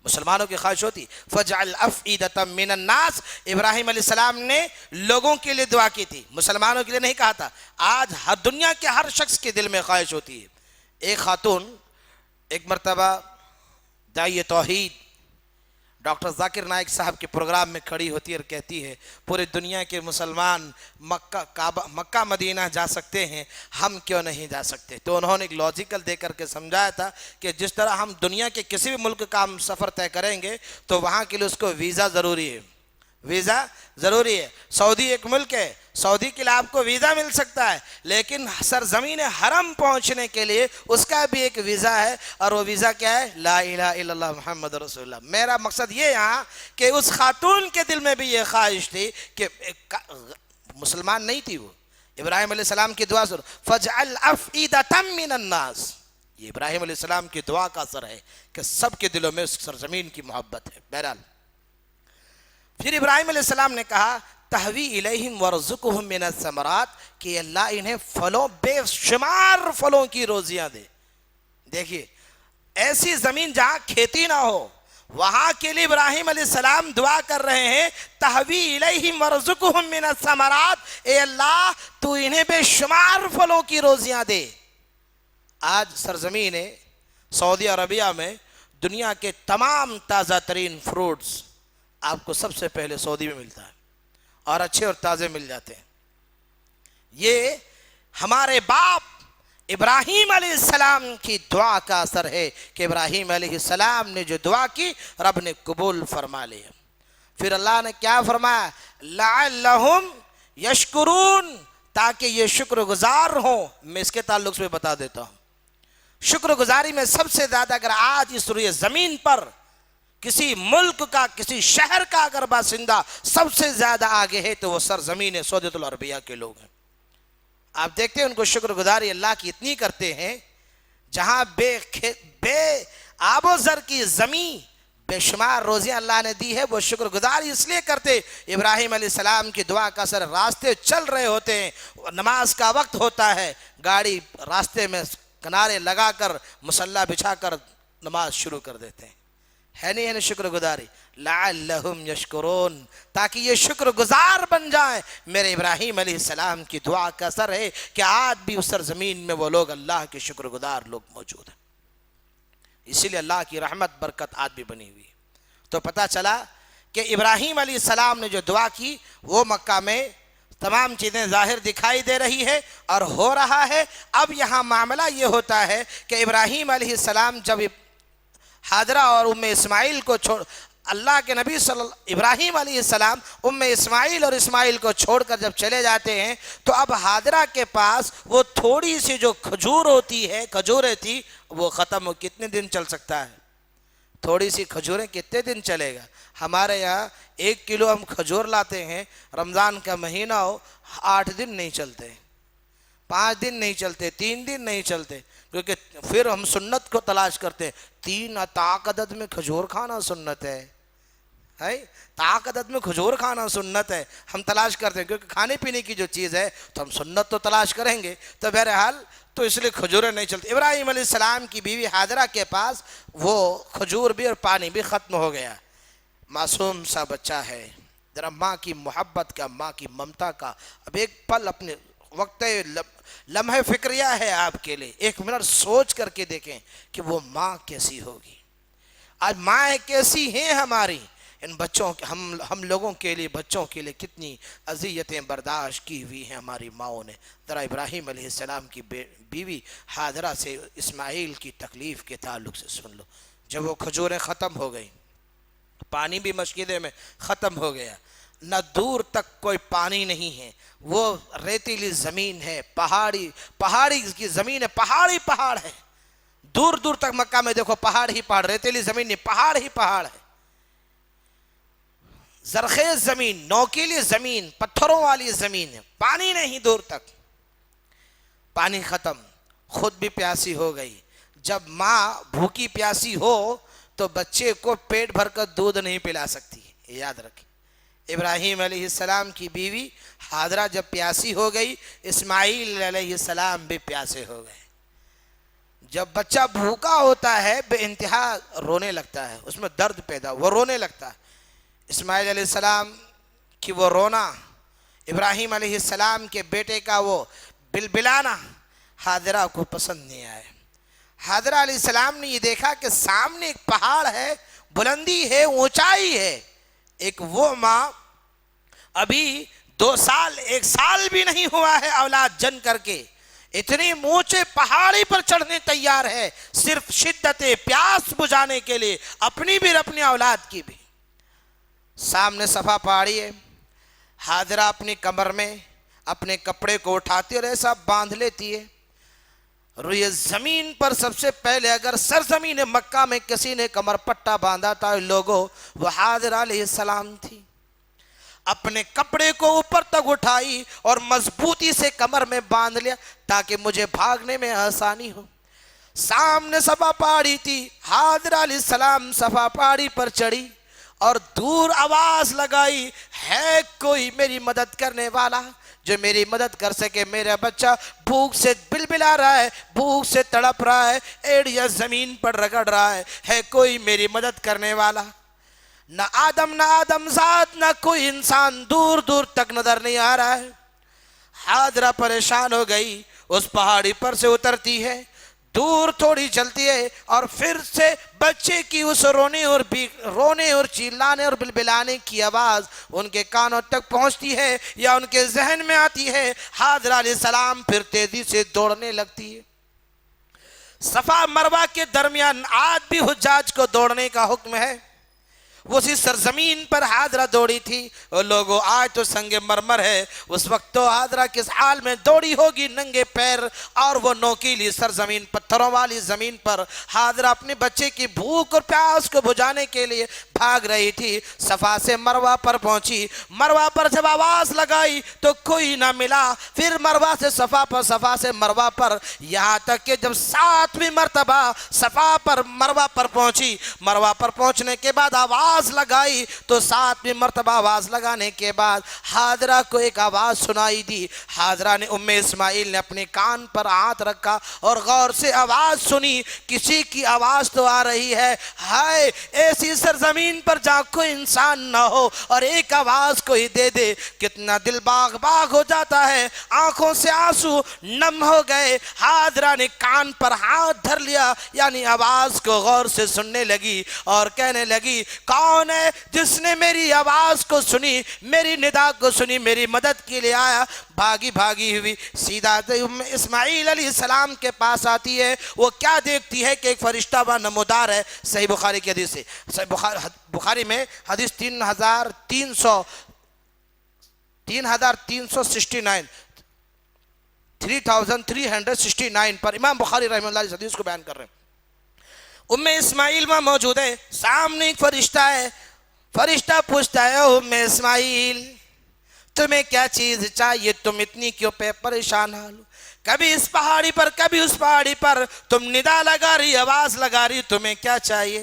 مسلمانوں کی خواہش ہوتی فَجْعَلْ أَفْئِدَةً مِّنَ النَّاسِ، ابراہیم علیہ السلام نے لوگوں کے لیے دعا کی تھی، مسلمانوں کے لیے نہیں کہا تھا۔ آج ہر دنیا کے ہر شخص کے دل میں خواہش ہوتی ہے۔ ایک خاتون ایک مرتبہ داعی توحید ڈاکٹر ذاکر نائک صاحب کے پروگرام میں کھڑی ہوتی ہے اور کہتی ہے پورے دنیا کے مسلمان مکہ مدینہ جا سکتے ہیں، ہم کیوں نہیں جا سکتے؟ تو انہوں نے ایک لاجیکل دے کر کے سمجھایا تھا کہ جس طرح ہم دنیا کے کسی بھی ملک کا ہم سفر طے کریں گے تو وہاں کے لیے اس کو ویزا ضروری ہے، ویزا ضروری ہے۔ سعودی ایک ملک ہے، سعودی کے لیے آپ کو ویزا مل سکتا ہے، لیکن سرزمین حرم پہنچنے کے لیے اس کا بھی ایک ویزا ہے، اور وہ ویزا کیا ہے؟ لا الہ الا اللہ محمد رسول اللہ۔ میرا مقصد یہ یہاں کہ اس خاتون کے دل میں بھی یہ خواہش تھی کہ مسلمان نہیں تھی، وہ ابراہیم علیہ السلام کی دعا سن فَجْعَلْ أَفْئِدَةً مِّنَ النَّاسِ، یہ ابراہیم علیہ السلام کی دعا کا اثر ہے کہ سب کے دلوں میں اس سرزمین کی محبت ہے۔ بہرحال پھر ابراہیم علیہ السلام نے کہا تحوی الیہم ورزقہم من الثمرات، کہ اللہ انہیں پھلوں، بے شمار پھلوں کی روزیاں دے۔ دیکھیے ایسی زمین جہاں کھیتی نہ ہو، وہاں کے لیے ابراہیم علیہ السلام دعا کر رہے ہیں تحوی الیہم ورزقہم من الثمرات، اے اللہ تو انہیں بے شمار پھلوں کی روزیاں دے۔ آج سرزمین سعودی عربیہ میں دنیا کے تمام تازہ ترین فروٹس آپ کو سب سے پہلے سعودی میں ملتا ہے، اور اچھے اور تازے مل جاتے ہیں۔ یہ ہمارے باپ ابراہیم علیہ السلام کی دعا کا اثر ہے کہ ابراہیم علیہ السلام نے جو دعا کی رب نے قبول فرما لیا۔ پھر اللہ نے کیا فرمایا؟ لعلہم یشکرون، تاکہ یہ شکر گزار ہوں۔ میں اس کے تعلق سے بتا دیتا ہوں، شکر گزاری میں سب سے زیادہ اگر آج اس روئے زمین پر کسی ملک کا، کسی شہر کا اگر باشندہ سب سے زیادہ آگے ہے تو وہ سرزمین سعودیۃ العربیہ کے لوگ ہیں۔ آپ دیکھتے ہیں ان کو شکر گزاری اللہ کی اتنی کرتے ہیں، جہاں بے آب و زر کی زمین، بے شمار روزیاں اللہ نے دی ہے، وہ شکر گزاری اس لیے کرتے۔ ابراہیم علیہ السلام کی دعا کا اثر، راستے چل رہے ہوتے ہیں، نماز کا وقت ہوتا ہے، گاڑی راستے میں کنارے لگا کر مصلی بچھا کر نماز شروع کر دیتے ہیں۔ ہے نہیں ہے شکر گزاری؟ لعلہم یشکرون، تاکہ یہ شکر گزار بن جائیں۔ میرے ابراہیم علیہ السلام کی دعا کا اثر ہے کہ آج بھی اس سرزمین میں وہ لوگ اللہ کے شکر گزار لوگ موجود ہیں، اسی لیے اللہ کی رحمت برکت آج بھی بنی ہوئی۔ تو پتہ چلا کہ ابراہیم علیہ السلام نے جو دعا کی وہ مکہ میں تمام چیزیں ظاہر دکھائی دے رہی ہے اور ہو رہا ہے۔ اب یہاں معاملہ یہ ہوتا ہے کہ ابراہیم علیہ السلام جب حاجرہ اور ام اسماعیل کو چھوڑ، اللہ کے نبی ابراہیم علیہ السلام ام اسماعیل اور اسماعیل کو چھوڑ کر جب چلے جاتے ہیں تو اب حاجرہ کے پاس وہ تھوڑی سی جو کھجور ہوتی ہے، کھجوریں تھی، وہ ختم ہو، کتنے دن چل سکتا ہے؟ تھوڑی سی کھجوریں کتنے دن چلے گا؟ ہمارے یہاں 1 کلو ہم کھجور لاتے ہیں، رمضان کا مہینہ ہو 8 دن نہیں چلتے، 5 دن نہیں چلتے، 3 دن نہیں چلتے، کیونکہ پھر ہم سنت کو تلاش کرتے ہیں۔ 3 طاق عدد میں کھجور کھانا سنت ہے، طاق عدد میں کھجور کھانا سنت ہے، ہم تلاش کرتے ہیں، کیونکہ کھانے پینے کی جو چیز ہے تو ہم سنت تو تلاش کریں گے، تو بہرحال تو اس لیے کھجوریں نہیں چلتی۔ ابراہیم علیہ السلام کی بیوی حاجرہ کے پاس وہ کھجور بھی اور پانی بھی ختم ہو گیا۔ معصوم سا بچہ ہے، ذرا ماں کی محبت کا، ماں کی ممتا کا اب ایک پل اپنے وقت لمحہ فکریہ ہے آپ کے لیے، 1 منٹ سوچ کر کے دیکھیں کہ وہ ماں کیسی ہوگی۔ آج ماں کیسی ہیں ہماری، ان بچوں ہم لوگوں کے لیے، بچوں کے لیے کتنی اذیتیں برداشت کی ہوئی ہیں ہماری ماؤں نے۔ ذرا ابراہیم علیہ السلام کی بیوی حاجرہ سے اسماعیل کی تکلیف کے تعلق سے سن لو۔ جب وہ کھجوریں ختم ہو گئیں، پانی بھی مشکلے میں ختم ہو گیا، نہ دور تک کوئی پانی نہیں ہے، وہ ریتیلی زمین ہے، پہاڑی کی زمین ہے، پہاڑ ہے، دور دور تک مکہ میں دیکھو پہاڑ ہی پہاڑ، ریتیلی زمین نہیں، پہاڑ ہی پہاڑ ہے، زرخیز زمین، نوکیلی زمین، پتھروں والی زمین ہے، پانی نہیں دور تک۔ پانی ختم، خود بھی پیاسی ہو گئی۔ جب ماں بھوکی پیاسی ہو تو بچے کو پیٹ بھر کر دودھ نہیں پلا سکتی، یاد رکھیں۔ ابراہیم علیہ السلام کی بیوی حاجرہ جب پیاسی ہو گئی، اسماعیل علیہ السلام بھی پیاسے ہو گئے۔ جب بچہ بھوکا ہوتا ہے بے انتہا رونے لگتا ہے، اس میں درد پیدا، وہ رونے لگتا ہے۔ اسماعیل علیہ السلام کی وہ رونا، ابراہیم علیہ السلام کے بیٹے کا وہ بلبلانا حاجرہ کو پسند نہیں آئے۔ حاجرہ علیہ السلام نے یہ دیکھا کہ سامنے ایک پہاڑ ہے، بلندی ہے، اونچائی ہے، ایک وہ ماں ابھی 2 سال 1 سال بھی نہیں ہوا ہے اولاد جن کر کے اتنی اونچے پہاڑی پر چڑھنے تیار ہے، صرف شدت پیاس بجھانے کے لیے، اپنی بھی اپنی اولاد کی بھی۔ سامنے صفا پہاڑی ہے، حاجرہ اپنی کمر میں اپنے کپڑے کو اٹھاتی اور ایسا باندھ لیتی ہے۔ روئے زمین پر سب سے پہلے اگر سرزمین مکہ میں کسی نے کمر پٹا باندھا تھا لوگوں، وہ حاجرہ علیہ السلام تھی۔ اپنے کپڑے کو اوپر تک اٹھائی اور مضبوطی سے کمر میں باندھ لیا تاکہ مجھے بھاگنے میں آسانی ہو۔ سامنے صفا پہاڑی تھی، حاجرہ علیہ السلام صفا پہاڑی پر چڑھی اور دور آواز لگائی، ہے کوئی میری مدد کرنے والا جو میری مدد کر سکے؟ میرا بچہ بھوک سے بلبلا رہا ہے، بھوک سے تڑپ رہا ہے، ایڑیا زمین پر رگڑ رہا ہے کوئی میری مدد کرنے والا؟ نہ آدم ذات، نہ کوئی انسان دور دور تک نظر نہیں آ رہا ہے۔ حاجرہ پریشان ہو گئی، اس پہاڑی پر سے اترتی ہے، دور تھوڑی چلتی ہے اور پھر سے بچے کی اس رونے اور چلانے اور بلبلانے کی آواز ان کے کانوں تک پہنچتی ہے یا ان کے ذہن میں آتی ہے۔ حاجرہ علیہ السلام پھر تیزی سے دوڑنے لگتی ہے۔ صفا مروہ کے درمیان آج بھی حجاج کو دوڑنے کا حکم ہے۔ وہ اسی سرزمین پر حاجرہ دوڑی تھی، اور لوگوں آج تو سنگ مرمر ہے، اس وقت تو حاجرہ کس حال میں دوڑی ہوگی، ننگے پیر، اور وہ نوکیلی سرزمین، پتھروں والی زمین پر حاجرہ اپنے بچے کی بھوک اور پیاس کو بجھانے کے لیے بھاگ رہی تھی۔ صفا سے مروہ پر پہنچی، مروہ پر جب آواز لگائی تو کوئی نہ ملا، پھر مروہ سے صفا پر، صفا سے مروہ پر، یہاں تک کہ جب 7ویں مرتبہ صفا پر مروہ پر پہنچی، مروہ پر پہنچنے کے بعد آواز لگائی تو 7ویں مرتبہ آواز لگانے کے بعد حاجرہ کو ایک آواز سنائی دی۔ حاجرہ نے اسماعیل نے اپنے کان پر ہاتھ رکھا اور غور سے آواز سنی، کسی کی آواز تو آ رہی ہے، ہائے ایسی سرزمین پر جہاں کوئی انسان نہ ہو اور ایک آواز کوئی دے دے، کتنا دل باغ باغ ہو جاتا ہے، آنکھوں سے آنسو نم ہو گئے۔ حاجرہ نے کان پر ہاتھ دھر لیا، یعنی آواز کو غور سے سننے لگی اور کہنے لگی، کون ہے جس نے میری آواز کو سنی، میری ندا کو سنی، میری مدد کے لیے آیا؟ بھاگی بھاگی ہوئی سیدھا اسماعیل علیہ السلام کے پاس آتی ہے۔ وہ کیا دیکھتی ہے کہ ایک فرشتہ وہاں نمودار ہے۔ صحیح بخاری کی حدیث سے، صحیح بخاری میں حدیث 3369 پر امام بخاری رحمہ اللہ اس حدیث کو بیان کر رہے ہیں۔ اسماعیل وہاں موجود ہے، سامنے ایک فرشتہ ہے، فرشتہ پوچھتا ہے، اسماعیل تمہیں کیا چیز چاہیے، تم اتنی کیوں پریشان حال ہو؟ کبھی اس پہاڑی پر کبھی اس پہاڑی پر تم ندا لگا رہی، آواز لگا رہی، تمہیں کیا چاہیے؟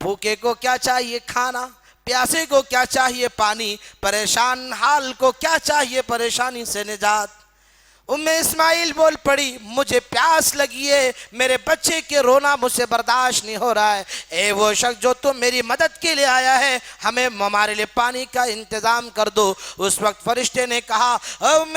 بھوکے کو کیا چاہیے؟ کھانا، پیاسے کو کیا چاہیے؟ پانی، پریشان حال کو کیا چاہیے؟ پریشانی سے نجات۔ اسماعیل بول پڑی، مجھے پیاس لگی ہے، میرے بچے کے رونا مجھ سے برداشت نہیں ہو رہا ہے، اے وہ شخص جو تم میری مدد کے لیے آیا ہے، ہمارے لیے پانی کا انتظام کر دو۔ اس وقت فرشتے نے کہا،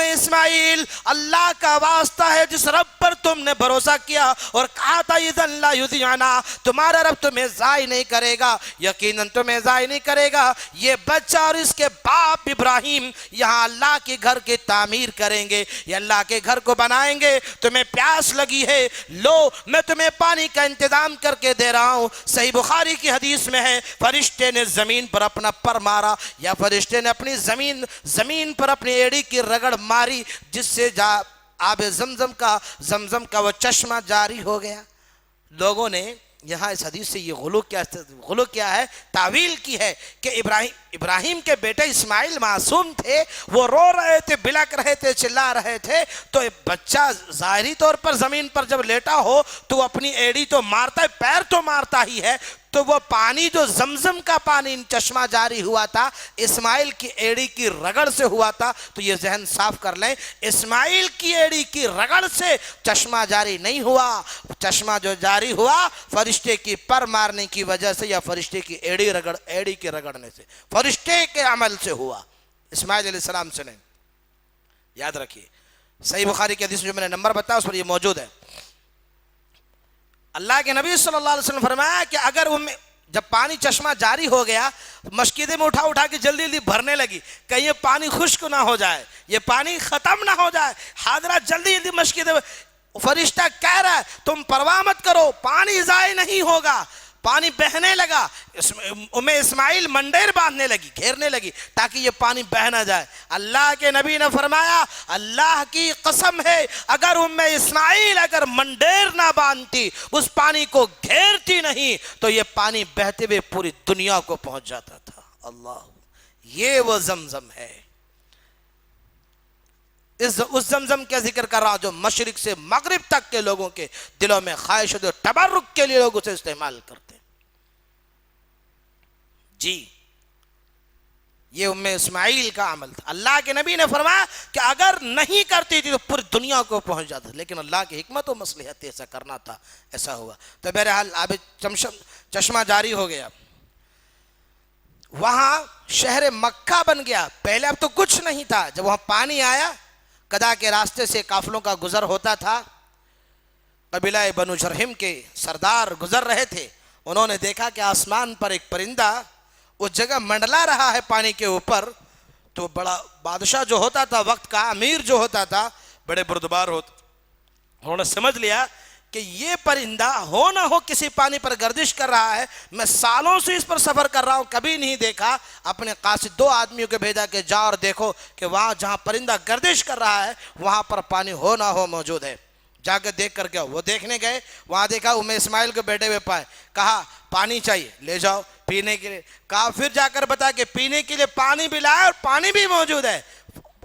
اسماعیل، اللہ کا واسطہ ہے جس رب پر تم نے بھروسہ کیا اور کہا تھا اذن لا یضیعنا، تمہارا رب تمہیں ضائع نہیں کرے گا، یقیناً تمہیں ضائع نہیں کرے گا۔ یہ بچہ اور اس کے باپ ابراہیم یہاں اللہ کے گھر کی تعمیر کریں گے، یہ اللہ کے گھر کو بنائیں گے۔ تمہیں پیاس لگی ہے، لو میں تمہیں پانی کا انتظام کر کے دے رہا ہوں۔ صحیح بخاری کی حدیث میں ہے، فرشتے نے زمین پر اپنا پر مارا، یا فرشتے نے اپنی زمین پر اپنی ایڑی کی رگڑ ماری، جس سے آب زمزم کا وہ چشمہ جاری ہو گیا۔ لوگوں نے یہاں اس حدیث سے یہ غلو کیا ہے، تعویل کی ہے کہ ابراہیم کے بیٹے اسماعیل معصوم تھے، وہ رو رہے تھے، بلک رہے تھے، چلا رہے تھے، تو بچہ ظاہری طور پر زمین پر جب لیٹا ہو تو اپنی ایڑی تو مارتا ہے، پیر تو مارتا ہی ہے، تو وہ پانی جو زمزم کا پانی چشمہ جاری ہوا تھا اسماعیل کی ایڑی کی رگڑ سے ہوا تھا۔ تو یہ ذہن صاف کر لیں، اسماعیل کی ایڑی کی رگڑ سے چشمہ جاری نہیں ہوا، چشمہ جو جاری ہوا فرشتے کی پر مارنے کی وجہ سے یا فرشتے کی ایڑی کی رگڑنے سے، فرشتے کے عمل سے ہوا، اسماعیل علیہ السلام سے نہیں۔ یاد رکھیے، صحیح بخاری کی حدیث جو میں نے نمبر بتایا اس پر یہ موجود ہے۔ اللہ کے نبی صلی اللہ علیہ وسلم فرمایا کہ اگر جب پانی چشمہ جاری ہو گیا، مشکیدے میں اٹھا کے جلدی بھرنے لگی، کہیں یہ پانی خشک نہ ہو جائے، یہ پانی ختم نہ ہو جائے، حاضرات جلدی مشکیدے میں، فرشتہ کہہ رہا ہے تم پرواہ مت کرو، پانی ضائع نہیں ہوگا۔ پانی بہنے لگا، اسماعیل منڈیر باندھنے لگی، گھیرنے لگی تاکہ یہ پانی بہ نہ جائے۔ اللہ کے نبی نے فرمایا، اللہ کی قسم ہے اگر اسماعیل اگر منڈیر نہ باندھتی، اس پانی کو گھیرتی نہیں، تو یہ پانی بہتے ہوئے پوری دنیا کو پہنچ جاتا تھا۔ اللہ، یہ وہ زمزم ہے، اس زمزم کا ذکر کر رہا جو مشرق سے مغرب تک کے لوگوں کے دلوں میں خواہش ہوتی ہے، تبرک کے لیے لوگ اسے استعمال کرتے ہیں۔ جی، یہ اسماعیل کا عمل تھا۔ اللہ کے نبی نے فرمایا کہ اگر نہیں کرتی تھی تو پوری دنیا کو پہنچ جاتا، لیکن اللہ کی حکمت و مصلحت ایسا کرنا تھا، ایسا ہوا۔ تو بہرحال آب چشمہ جاری ہو گیا، وہاں شہر مکہ بن گیا۔ پہلے اب تو کچھ نہیں تھا، جب وہاں پانی آیا، قدا کے راستے سے قافلوں کا گزر ہوتا تھا، قبیلہ بنو جرہم کے سردار گزر رہے تھے، انہوں نے دیکھا کہ آسمان پر ایک پرندہ اس جگہ منڈلا رہا ہے پانی کے اوپر۔ تو بڑا بادشاہ جو ہوتا تھا، وقت کا امیر جو ہوتا تھا، بڑے بردبار ہوتا، انہوں نے سمجھ لیا کہ یہ پرندہ ہو نہ ہو کسی پانی پر گردش کر رہا ہے، میں سالوں سے اس پر سفر کر رہا ہوں، کبھی نہیں دیکھا۔ اپنے قاصد 2 آدمیوں کے بھیجا کہ جا اور دیکھو کہ وہاں جہاں پرندہ گردش کر رہا ہے وہاں پر پانی ہو نہ ہو موجود ہے۔ جا کے دیکھ کر گیا، وہ دیکھنے گئے، وہاں دیکھا اسماعیل کو بیٹھے ہوئے پائے، کہا پانی چاہیے، لے جاؤ پینے کے لیے۔ کہا پھر جا کر بتا کہ پینے کے لیے پانی بھی لائے اور پانی بھی موجود ہے۔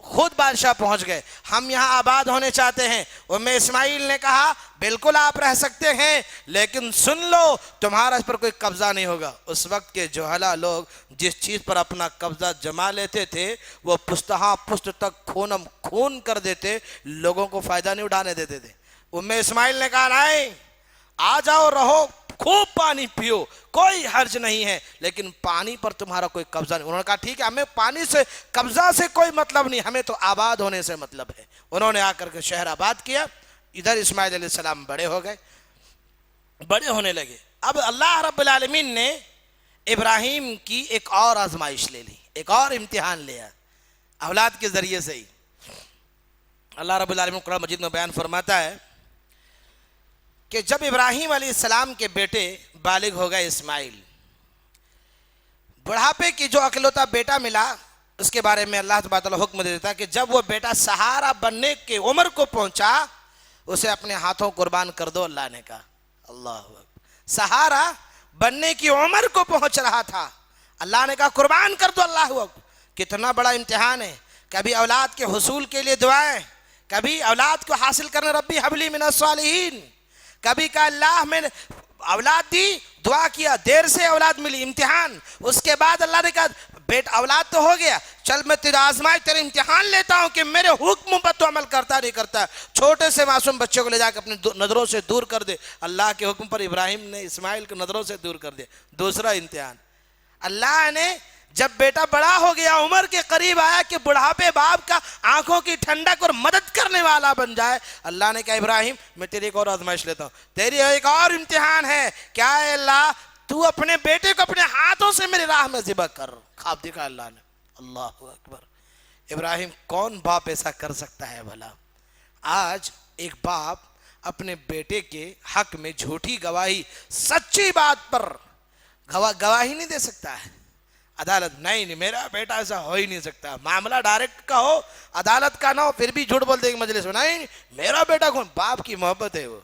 خود بادشاہ پہنچ گئے، ہم یہاں آباد ہونے چاہتے ہیں۔ اسماعیل نے کہا بالکل آپ رہ سکتے ہیں، لیکن سن لو تمہارا اس پر کوئی قبضہ نہیں ہوگا۔ اس وقت کے جوہلا لوگ جس چیز پر اپنا قبضہ جما لیتے تھے وہ پشتہاں پشت تک خون کر دیتے، لوگوں کو فائدہ نہیں اٹھانے دیتے تھے۔ اسماعیل نے کہا نہیں، آ جاؤ، رہو، خوب پانی پیو، کوئی حرج نہیں ہے، لیکن پانی پر تمہارا کوئی قبضہ نہیں۔ انہوں نے کہا ٹھیک ہے، ہمیں پانی سے قبضہ سے کوئی مطلب نہیں، ہمیں تو آباد ہونے سے مطلب ہے۔ انہوں نے آ کر کے شہر آباد کیا۔ ادھر اسماعیل علیہ السلام بڑے ہو گئے، بڑے ہونے لگے۔ اب اللہ رب العالمین نے ابراہیم کی ایک اور آزمائش لے لی، ایک اور امتحان لیا اولاد کے ذریعے سے ہی۔ اللہ رب العالمین قرآن مجید میں بیان فرماتا ہے کہ جب ابراہیم علیہ السلام کے بیٹے بالغ ہو گئے اسماعیل، بڑھاپے کی جو اکلوتا بیٹا ملا، اس کے بارے میں اللہ تبارک و تعالیٰ حکم دے دیتا کہ جب وہ بیٹا سہارا بننے کے عمر کو پہنچا اسے اپنے ہاتھوں قربان کر دو۔ اللہ نے کہا، اللہ اکبر، سہارا بننے کی عمر کو پہنچ رہا تھا، اللہ نے کہا قربان کر دو۔ اللہ اکبر، کتنا بڑا امتحان ہے۔ کبھی اولاد کے حصول کے لیے دعائیں، کبھی اولاد کو حاصل کرنے ربی حبلی من الصالحین، کبھی کہا اللہ میں نے اولاد دی، دعا کیا، دیر سے اولاد ملی، امتحان، اس کے بعد اللہ نے کہا بیٹ اولاد تو ہو گیا، چل میں تیرا آزمائش تیرے امتحان لیتا ہوں کہ میرے حکم پر تو عمل کرتا نہیں کرتا۔ چھوٹے سے معصوم بچے کو لے جا کے اپنی نظروں سے دور کر دے، اللہ کے حکم پر ابراہیم نے اسماعیل کو نظروں سے دور کر دیا۔ دوسرا امتحان، اللہ نے جب بیٹا بڑا ہو گیا، عمر کے قریب آیا کہ بڑھاپے باپ کا آنکھوں کی ٹھنڈک اور مدد کرنے والا بن جائے، اللہ نے کہا ابراہیم میں تیری ایک اور آزمائش لیتا ہوں، تیری ایک اور امتحان ہے، کیا ہے اللہ؟ تو اپنے بیٹے کو اپنے ہاتھوں سے میری راہ میں ذبح کر۔ خواب دیکھا اللہ نے، اللہ اکبر۔ ابراہیم کون باپ ایسا کر سکتا ہے بھلا؟ آج ایک باپ اپنے بیٹے کے حق میں جھوٹی گواہی، سچی بات پر گواہی نہیں دے سکتا ہے۔ عدالت نہیں میرا بیٹا ایسا ہو ہی نہیں سکتا، معاملہ ڈائریکٹ کا ہو، عدالت کا نہ ہو، پھر بھی جھوٹ بولتے ہیں مجلس میں، نہیں میرا بیٹا کون؟ باپ کی محبت ہے وہ،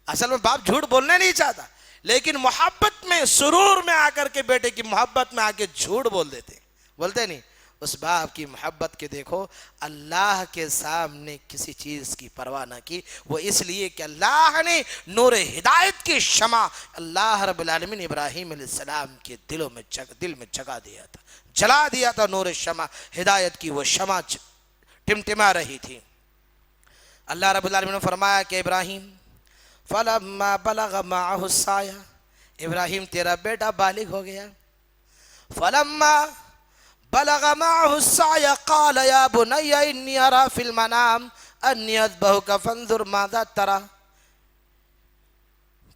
اصل میں باپ جھوٹ بولنا نہیں چاہتا، لیکن محبت میں، سرور میں آ کر کے بیٹے کی محبت میں آ کے جھوٹ بول دیتے، بولتے نہیں۔ اس باپ کی محبت کے دیکھو، اللہ کے سامنے کسی چیز کی پرواہ نہ کی، وہ اس لیے کہ اللہ نے نور ہدایت کی شمع اللہ رب العالمین ابراہیم علیہ السلام کے دل میں جگا دیا تھا، جلا دیا تھا نور شمع ہدایت کی، وہ شمع ٹمٹما رہی تھی۔ اللہ رب العالمین نے فرمایا کہ ابراہیم فلما بلغ معه السعی، ابراہیم تیرا بیٹا بالغ ہو گیا، فلما بلغ معه السعی قال یا بنی انی ارى فی المنام انی اذبحک فانظر ماذا ترى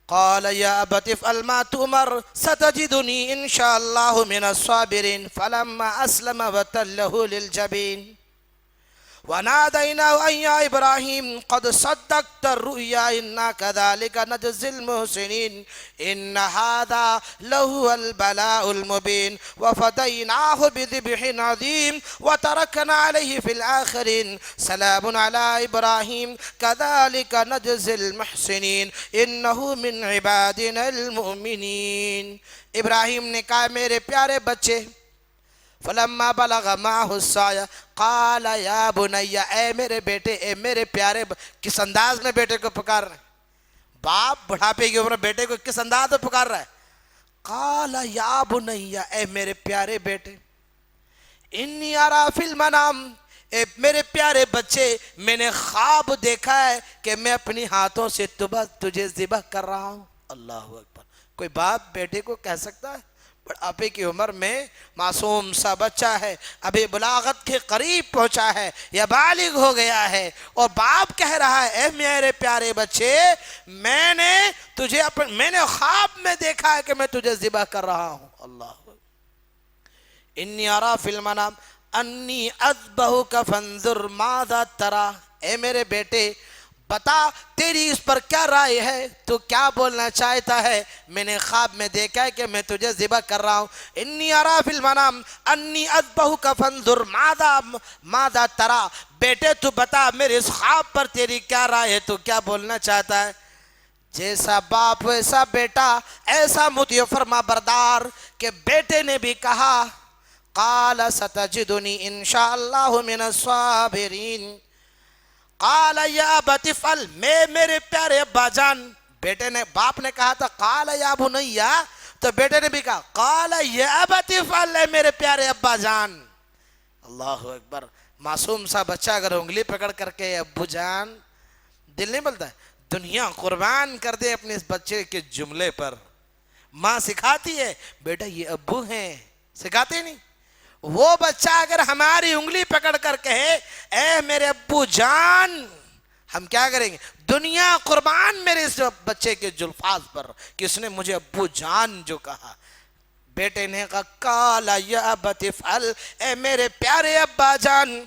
قال یا ابت افعل ما تؤمر ستجدنی ان شاء اللہ من الصابرین فلما اسلم وتلہ للجبین وناديناه أن يا إبراهيم قد صدقت الرؤيا إنا كذلك نجزي المحسنين إن هذا لهو البلاء المبين وفديناه بذبح عظيم وتركنا عليه في الآخرين سلام على إبراهيم كذلك نجزي المحسنين إنه من عبادنا المؤمنين۔ ابراہیم نے کہا میرے پیارے بچے، فلما بلغ معه السعی قال یا بنی، اے میرے بیٹے، اے میرے پیارے، کس انداز میں بیٹے کو پکار رہے ہیں؟ باپ بڑھاپے کی عمر بیٹے کو کس انداز میں پکار رہا ہے؟ قال یا بنی، اے میرے پیارے بیٹے، انی ارى فی المنام، اے میرے پیارے بچے، میں نے خواب دیکھا ہے کہ میں اپنی ہاتھوں سے تجھے ذبح کر رہا ہوں۔ اللہ اکبر۔ کوئی باپ بیٹے کو کہہ سکتا ہے؟ بڑھاپے کی عمر میں معصوم سا بچہ ہے، ابھی بلاغت کے قریب پہنچا ہے یا بالغ ہو گیا ہے، اور باپ کہہ رہا ہے اے میرے پیارے بچے، میں نے خواب میں دیکھا ہے کہ میں تجھے ذبح کر رہا ہوں۔ اللہ انی ارى فی المنام انی اذبحک فانظر ماذا ترى، اے میرے بیٹے بتا تیری اس پر کیا رائے ہے، تو کیا بولنا چاہتا ہے؟ میں نے خواب میں دیکھا ہے کہ میں تجھے ذبح کر رہا ہوں۔ انی ارى فی المنام انی اذبحک فانظر ماذا ترى، بیٹے تو بتا میرے اس خواب پر تیری کیا رائے ہے، تو کیا بولنا چاہتا ہے؟ جیسا باپ ویسا بیٹا، ایسا مطیع فرما بردار کہ بیٹے نے بھی کہا قال ستجدنی انشاء اللہ من الصابرین قال یا ابت افعل، میرے پیارے ابا جان، بیٹے نے، باپ نے کہا تھا قال یا بنی، تو بیٹے نے بھی کہا قال یا ابت افعل، میرے پیارے ابا جان۔ اللہ اکبر۔ معصوم سا بچہ اگر انگلی پکڑ کر کے ابو جان، دل نہیں بولتا ہے؟ دنیا قربان کر دے اپنے اس بچے کے جملے پر۔ ماں سکھاتی ہے بیٹا یہ ابو ہیں، سکھاتے نہیں؟ وہ بچہ اگر ہماری انگلی پکڑ کر کہے اے میرے ابو جان، ہم کیا کریں گے؟ دنیا قربان میرے اس بچے کے الفاظ پر کہ اس نے مجھے ابو جان جو کہا۔ بیٹے نے کہا قال یا ابت افعل، اے میرے پیارے ابا جان،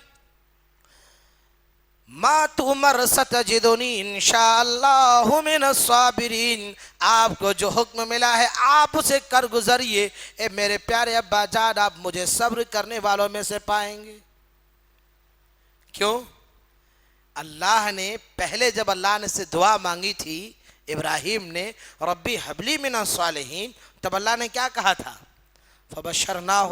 ما تؤمر ستجدنی انشاءاللہ من الصابرین، آپ کو جو حکم ملا ہے آپ اسے کر گزریے، اے میرے پیارے ابا جان آپ مجھے صبر کرنے والوں میں سے پائیں گے۔ کیوں؟ اللہ نے پہلے جب اللہ نے سے دعا مانگی تھی ابراہیم نے ربی حبلی من الصالحین، تب اللہ نے کیا کہا تھا؟ فبشرناہ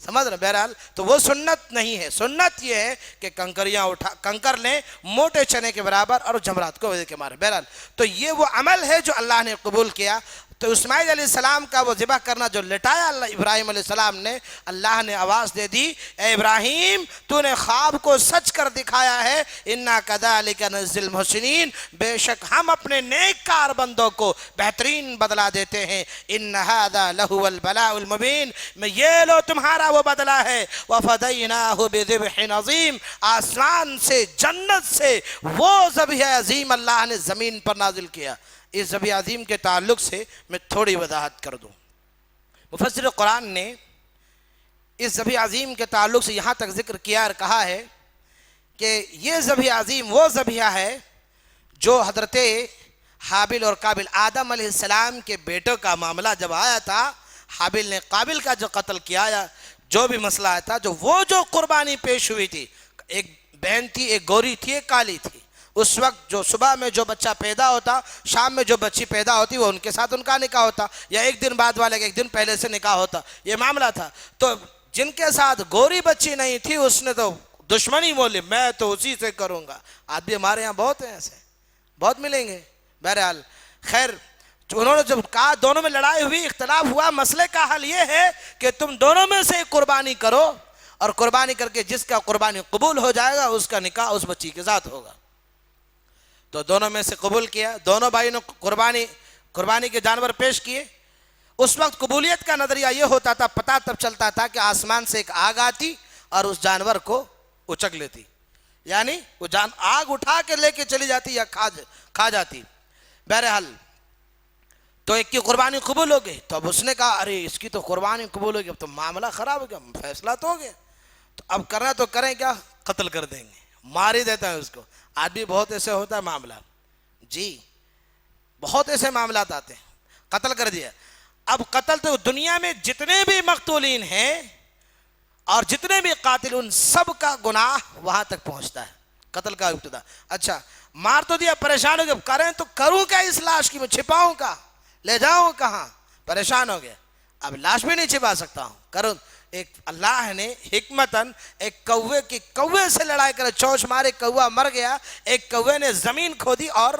سمجھ رہے؟ بہرحال تو وہ سنت نہیں ہے. سنت یہ ہے کہ کنکر لیں موٹے چنے کے برابر اور جمرات کو وزن کے مارے. بہرحال تو یہ وہ عمل ہے جو اللہ نے قبول کیا. تو اسماعیل علیہ السلام کا وہ ذبح کرنا جو لٹایا ابراہیم علیہ السلام نے، اللہ نے آواز دے دی، اے ابراہیم تو نے خواب کو سچ کر دکھایا ہے. انا کذالک نجزی المحسنین، بے شک ہم اپنے نیک کار بندوں کو بہترین بدلہ دیتے ہیں. ان ھذا لہو البلاء المبین، میں یہ لو تمہارا وہ بدلہ ہے. وفدیناہ بذبح عظیم، آسمان سے جنت سے وہ ذبح عظیم اللہ نے زمین پر نازل کیا. اس ذبح عظیم کے تعلق سے میں تھوڑی وضاحت کر دوں. مفسر قرآن نے اس ذبح عظیم کے تعلق سے یہاں تک ذکر کیا اور کہا ہے کہ یہ ذبح عظیم وہ ذبیحہ ہے جو حضرت حابل اور قابل، آدم علیہ السلام کے بیٹوں کا معاملہ جب آیا تھا، حابل نے قابل کا جو قتل کیا یا جو بھی مسئلہ آیا تھا، جو قربانی پیش ہوئی تھی، ایک بہن تھی، ایک گوری تھی، ایک کالی تھی. اس وقت جو صبح میں جو بچہ پیدا ہوتا، شام میں جو بچی پیدا ہوتی، وہ ان کے ساتھ ان کا نکاح ہوتا، یا ایک دن بعد والے کے ایک دن پہلے سے نکاح ہوتا. یہ معاملہ تھا. تو جن کے ساتھ گوری بچی نہیں تھی اس نے تو دشمنی بولی، میں تو اسی سے کروں گا. آدمی ہمارے یہاں بہت ہیں ایسے، بہت ملیں گے. بہرحال خیر، انہوں نے جب کہا، دونوں میں لڑائی ہوئی، اختلاف ہوا. مسئلے کا حل یہ ہے کہ تم دونوں میں سے قربانی کرو، اور قربانی کر کے جس کا قربانی قبول ہو جائے گا اس کا نکاح اس بچی کے ساتھ ہوگا. تو دونوں میں سے قبول کیا. دونوں بھائی نے قربانی کے جانور پیش کیے. اس وقت قبولیت کا نظریہ یہ ہوتا تھا، پتہ تب چلتا تھا کہ آسمان سے ایک آگ آتی اور اس جانور کو اچک لیتی، یعنی وہ آگ اٹھا کے لے کے چلی جاتی یا کھا جاتی. بہرحال تو ایک کی قربانی قبول ہو گئی. تو اب اس نے کہا، ارے اس کی تو قربانی قبول ہو گئی، اب تو معاملہ خراب ہو گیا، فیصلہ تو ہو گیا، تو اب کرنا تو کریں کیا، قتل کر دیں گے، مار ہی دیتا ہے اس کو. آدمی بہت ایسے ہوتا ہے معاملہ، جی بہت ایسے معاملات آتے ہیں. قتل کر دیا. اب قتل تو دنیا میں جتنے بھی مقتولین ہیں اور جتنے بھی قاتل، ان سب کا گناہ وہاں تک پہنچتا ہے، قتل کا ابتدا. اچھا مار تو دیا، پریشان ہو گیا، کریں تو کروں کیا اس لاش کی، میں چھپاؤں کا، لے جاؤں کہاں، پریشان ہو گیا. اب لاش بھی نہیں چھپا سکتا ہوں، کروں. ایک اللہ نے حکمتاً ایک کوے سے لڑائی کرے، چونچ مارے، کوا مر گیا. ایک کوے نے زمین کھودی اور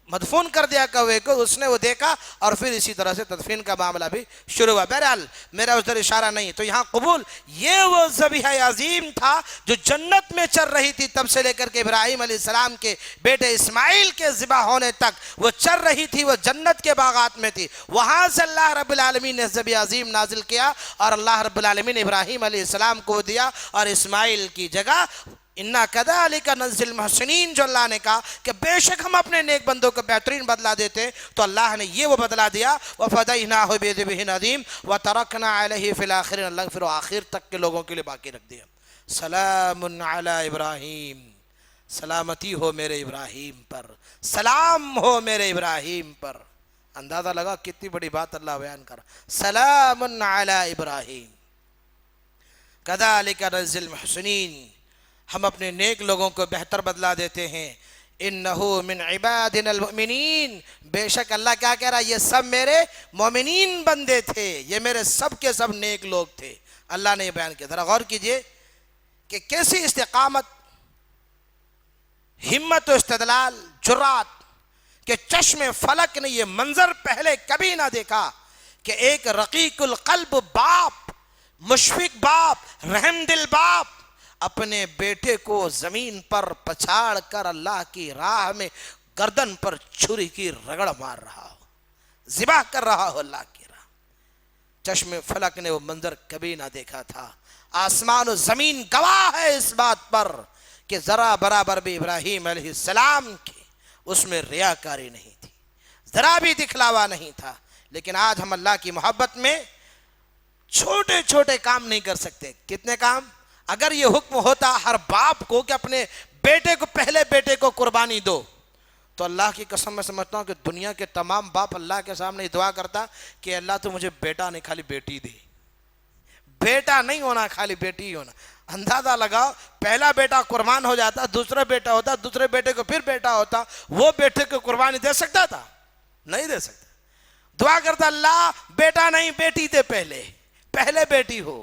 مدفون کر دیا کوے کو. اس نے وہ دیکھا اور پھر اسی طرح سے تدفین کا معاملہ بھی شروع ہوا. بہرحال میرا ادھر اشارہ نہیں. تو یہاں قبول، یہ وہ ذبیحہ عظیم تھا جو جنت میں چل رہی تھی تب سے لے کر کے ابراہیم علیہ السلام کے بیٹے اسماعیل کے ذبح ہونے تک وہ چل رہی تھی. وہ جنت کے باغات میں تھی. وہاں سے اللہ رب العالمین نے ذبیحہ عظیم نازل کیا اور اللہ رب العالمین نے ابراہیم علیہ السلام کو دیا، اور اسماعیل کی جگہ انا کذالک نجزی المحسنین جو اللہ نے کہا کہ بے شک ہم اپنے نیک بندوں کو بہترین بدلہ دیتے، تو اللہ نے یہ وہ بدلہ دیا. وفدیناہ بذبح عظیم وترکنا علیہ فی الآخرین، اللہ پھر آخر تک کے لوگوں کے لیے باقی رکھ دیا. سلام علی ابراہیم، سلامتی ہو میرے ابراہیم پر، سلام ہو میرے ابراہیم پر. اندازہ لگا کتنی بڑی بات اللہ بیان کر. سلام علی ابراہیم کذالک نجزی المحسنین، ہم اپنے نیک لوگوں کو بہتر بدلہ دیتے ہیں. انہو من عبادنا المؤمنین، بے شک اللہ کیا کہہ رہا ہے، یہ سب میرے مومنین بندے تھے، یہ میرے سب کے سب نیک لوگ تھے. اللہ نے یہ بیان کیا. ذرا غور کیجئے کہ کیسی استقامت، ہمت و استدلال، جرات، کہ چشم فلک نے یہ منظر پہلے کبھی نہ دیکھا کہ ایک رقیق القلب باپ، مشفق باپ، رحم دل باپ اپنے بیٹے کو زمین پر پچھاڑ کر اللہ کی راہ میں گردن پر چھری کی رگڑ مار رہا ہو، ذبح کر رہا ہو اللہ کی راہ. چشم فلک نے وہ منظر کبھی نہ دیکھا تھا. آسمان و زمین گواہ ہے اس بات پر کہ ذرا برابر بھی ابراہیم علیہ السلام کی اس میں ریاکاری نہیں تھی، ذرا بھی دکھلاوا نہیں تھا. لیکن آج ہم اللہ کی محبت میں چھوٹے چھوٹے کام نہیں کر سکتے. کتنے کام؟ اگر یہ حکم ہوتا ہر باپ کو کہ اپنے بیٹے کو، پہلے بیٹے کو قربانی دو، تو اللہ کی قسم میں سمجھتا ہوں کہ دنیا کے تمام باپ اللہ کے سامنے دعا کرتا کہ اللہ تو مجھے بیٹا نہیں خالی بیٹی دے، بیٹا نہیں ہونا خالی بیٹی ہی ہونا. اندازہ لگاؤ، پہلا بیٹا قربان ہو جاتا، دوسرا بیٹا ہوتا، دوسرے بیٹے کو پھر بیٹا ہوتا، وہ بیٹے کو قربانی دے سکتا تھا؟ نہیں دے سکتا. دعا کرتا اللہ بیٹا نہیں بیٹی دے، پہلے بیٹی ہو.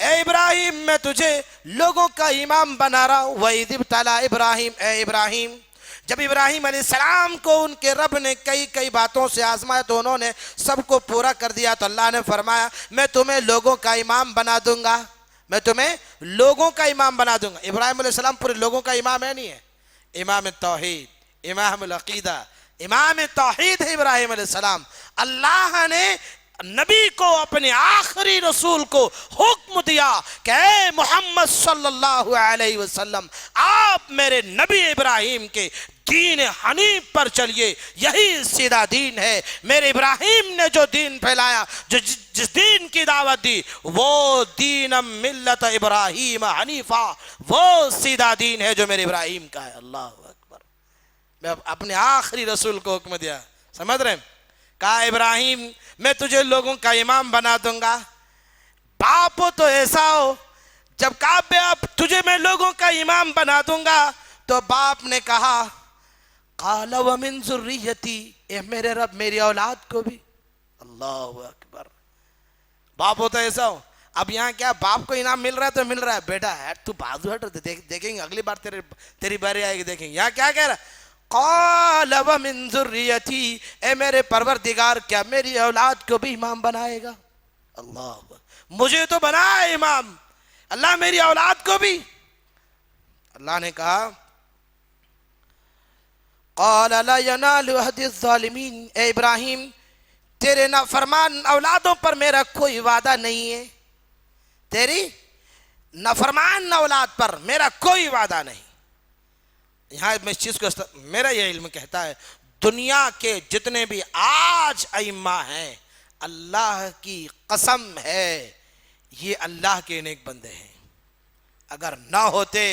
اے ابراہیم میں تجھے لوگوں کا امام بنا رہا ہوں. وَإِذِ ابْتَلَىٰ ابراہیم، اے ابراہیم جب ابراہیم علیہ السلام کو ان کے رب نے کئی باتوں سے آزمایا تو انہوں نے سب کو پورا کر دیا، تو اللہ نے فرمایا میں تمہیں لوگوں کا امام بنا دوں گا، میں تمہیں لوگوں کا امام بنا دوں گا. ابراہیم علیہ السلام پورے لوگوں کا امام ہے نہیں ہے، امام توحید، امام العقیدہ، امام توحید ہے ابراہیم علیہ السلام. اللہ نے نبی کو، اپنے آخری رسول کو حکم دیا کہ اے محمد صلی اللہ علیہ وسلم آپ میرے نبی ابراہیم کے دین حنیف پر چلیے، یہی سیدھا دین ہے. میرے ابراہیم نے جو دین پھیلایا، جس دین کی دعوت دی، وہ دین ملت ابراہیم حنیفہ، وہ سیدھا دین ہے جو میرے ابراہیم کا ہے. اللہ اکبر. میں اپنے آخری رسول کو حکم دیا، سمجھ رہے ہیں؟ کہا ابراہیم میں تجھے لوگوں کا امام بنا دوں گا. باپ ہو تو ایسا ہو، جب کہا بے اب تجھے میں لوگوں کا امام بنا دوں گا تو باپ نے کہا قال ومن ذریتی، اے میرے رب میری اولاد کو بھی. اللہ اکبر. باپ ہو تو ایسا ہو. اب یہاں کیا باپ کو انعام مل رہا ہے تو مل رہا ہے، بیٹا ہے تو بازو ہٹ، دیکھیں گے اگلی بار تیری باری آئے گی، دیکھیں گے. یہاں کیا کہہ رہا ہے؟ قال ومن ذریتی، اے میرے پروردگار کیا میری اولاد کو بھی امام بنائے گا؟ اللہ، مجھے تو بنا ہے امام، اللہ میری اولاد کو بھی. اللہ نے کہا قال لا ينال عهد الظالمین، اے ابراہیم تیرے نافرمان اولادوں پر میرا کوئی وعدہ نہیں ہے، تیری نافرمان اولاد پر میرا کوئی وعدہ نہیں. یہاں میں اس چیز کو میرا یہ علم کہتا ہے دنیا کے جتنے بھی آج ائمہ ہیں، اللہ کی قسم ہے یہ اللہ کے نیک بندے ہیں. اگر نہ ہوتے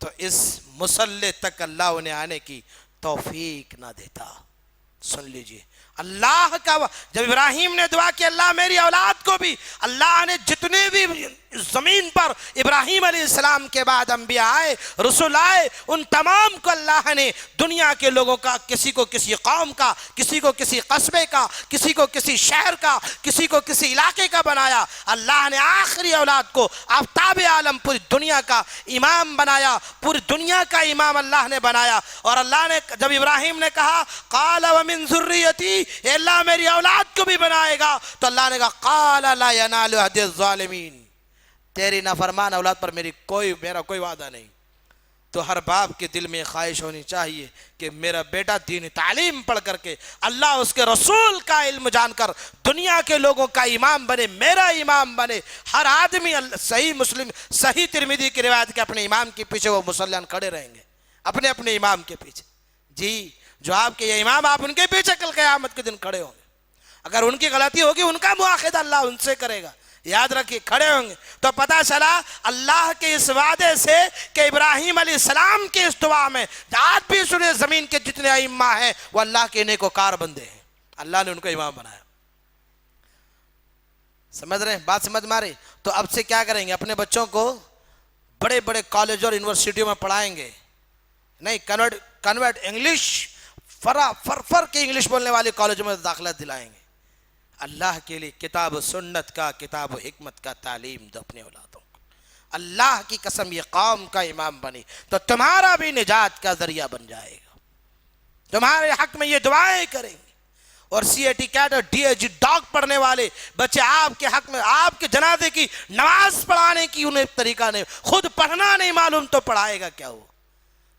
تو اس مسلح تک اللہ انہیں آنے کی توفیق نہ دیتا. سن لیجئے اللہ کا جب ابراہیم نے دعا کی اللہ میری اولاد کو بھی، اللہ نے جتنے بھی زمین پر ابراہیم علیہ السلام کے بعد انبیاء آئے، رسول آئے، ان تمام کو اللہ نے دنیا کے لوگوں کا، کسی کو کسی قوم کا، کسی کو کسی قصبے کا، کسی کو کسی شہر کا، کسی کو کسی علاقے کا بنایا. اللہ نے آخری اولاد کو آفتاب عالم پوری دنیا کا امام بنایا، پوری دنیا کا امام اللہ نے بنایا. اور اللہ نے جب ابراہیم نے کہا قال ومن ذریتی، اے اللہ میری اولاد کو بھی بنائے گا، تو اللہ نے کہا قال لا ینال عہد الظالمین، تیری نافرمان اولاد پر میرا کوئی وعدہ نہیں. تو ہر باپ کے دل میں خواہش ہونی چاہیے کہ میرا بیٹا دین تعلیم پڑھ کر کے اللہ اس کے رسول کا علم جان کر دنیا کے لوگوں کا امام بنے، میرا امام بنے. ہر آدمی صحیح مسلم، صحیح ترمذی کی روایت کے اپنے امام کے پیچھے وہ مسلمان کھڑے رہیں گے، اپنے اپنے امام کے پیچھے. جی جو آپ کے یہ امام، آپ ان کے پیچھے کل قیامت کے دن کھڑے ہوں گے. اگر ان کی غلطی ہوگی ان کا مواخذہ اللہ ان سے کرے گا. یاد رکھیے کھڑے ہوں گے. تو پتہ چلا اللہ کے اس وعدے سے کہ ابراہیم علیہ السلام کے اس دعا میں آج بھی سنے زمین کے جتنے ائمہ ہیں وہ اللہ کے نیکوکار بندے ہیں، اللہ نے ان کو امام بنایا. سمجھ رہے ہیں بات؟ سمجھ مارے. تو اب سے کیا کریں گے؟ اپنے بچوں کو بڑے بڑے کالج اور یونیورسٹیوں میں پڑھائیں گے نہیں، کنورٹ انگلش فر کے انگلش بولنے والے کالجوں میں داخلہ دلائیں گے. اللہ کے لیے کتاب و سنت کا، کتاب و حکمت کا تعلیم دو اپنے اولادوں کو. اللہ کی قسم یہ قوم کا امام بنی تو تمہارا بھی نجات کا ذریعہ بن جائے گا. تمہارے حق میں یہ دعائیں کریں گے. اور سی اے ٹی کیٹ اور ڈی اے جی ڈاک پڑھنے والے بچے آپ کے حق میں، آپ کے جنازے کی نماز پڑھانے کی انہیں طریقہ نہیں، خود پڑھنا نہیں معلوم تو پڑھائے گا کیا؟ وہ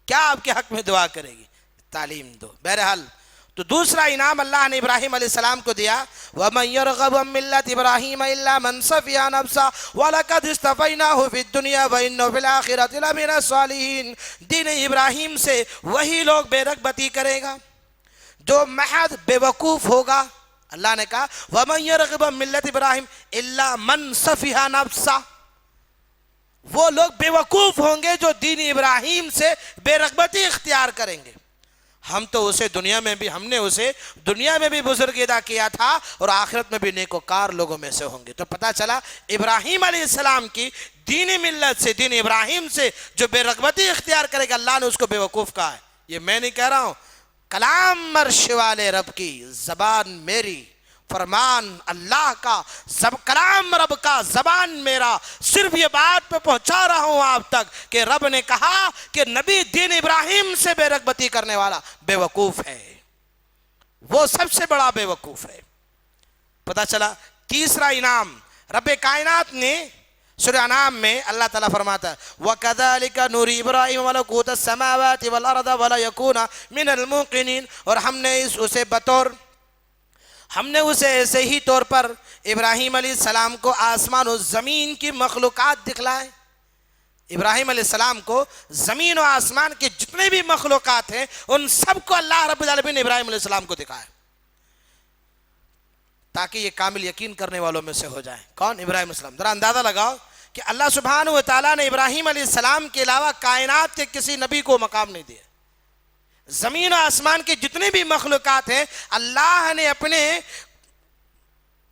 کیا آپ کے حق میں دعا کرے گی؟ تعلیم دو. بہرحال تو دوسرا انعام اللہ نے ابراہیم علیہ السلام کو دیا، وَمَن يَرْغَبُ عَن مِّلَّةِ إِبْرَاهِيمَ إِلَّا مَن سَفِهَ نَفْسَهُ وَلَقَدِ اصْطَفَيْنَاهُ فِي الدُّنْيَا وَإِنَّهُ فِي الْآخِرَةِ لَمِنَ الصَّالِحِينَ. دین ابراہیم سے وہی لوگ بے رغبتی کرے گا جو محض بے وقوف ہوگا. اللہ نے کہا وَمَن يَرْغَبُ عَن مِّلَّةِ إِبْرَاهِيمَ إِلَّا مَن سَفِهَ نَفْسَهُ، وہ لوگ بے وقوف ہوں گے جو دین ابراہیم سے بے رغبتی اختیار کریں گے. ہم تو اسے ہم نے اسے دنیا میں بھی بزرگ ادا کیا تھا اور آخرت میں بھی نیکوکار لوگوں میں سے ہوں گے. تو پتہ چلا ابراہیم علیہ السلام کی دین ملت سے، دین ابراہیم سے جو بے رغبتی اختیار کرے گا اللہ نے اس کو بے وقوف کہا ہے. یہ میں نہیں کہہ رہا ہوں، کلام عرش والے رب کی، زبان میری، فرمان اللہ کا، کلام رب کا، زبان میرا صرف یہ بات پہ پہنچا رہا ہوں آپ تک کہ رب نے کہا کہ نبی دین ابراہیم سے بے رغبتی کرنے والا بے وقوف ہے، وہ سب سے بڑا بے وقوف ہے۔ پتہ چلا تیسرا انعام رب کائنات نے سورہ انعام میں اللہ تعالیٰ فرماتا ہے وَكَذَلِكَ نُرِي إِبْرَاهِيمَ مَلَكُوتَ السَّمَاوَاتِ وَالْأَرْضِ وَلَا يَكُونَ مِنَ الْمُوقِنِينَ، اور ہم نے اسے ایسے ہی طور پر ابراہیم علیہ السلام کو آسمان و زمین کی مخلوقات دکھلائے۔ ابراہیم علیہ السلام کو زمین و آسمان کے جتنے بھی مخلوقات ہیں ان سب کو اللہ رب العالمین نے ابراہیم علیہ السلام کو دکھایا تاکہ یہ کامل یقین کرنے والوں میں سے ہو جائیں۔ کون؟ ابراہیم علیہ السلام۔ ذرا اندازہ لگاؤ کہ اللہ سبحانہ و تعالیٰ نے ابراہیم علیہ السلام کے علاوہ کائنات کے کسی نبی کو مقام نہیں دیا۔ زمین و آسمان کے جتنے بھی مخلوقات ہیں اللہ نے اپنے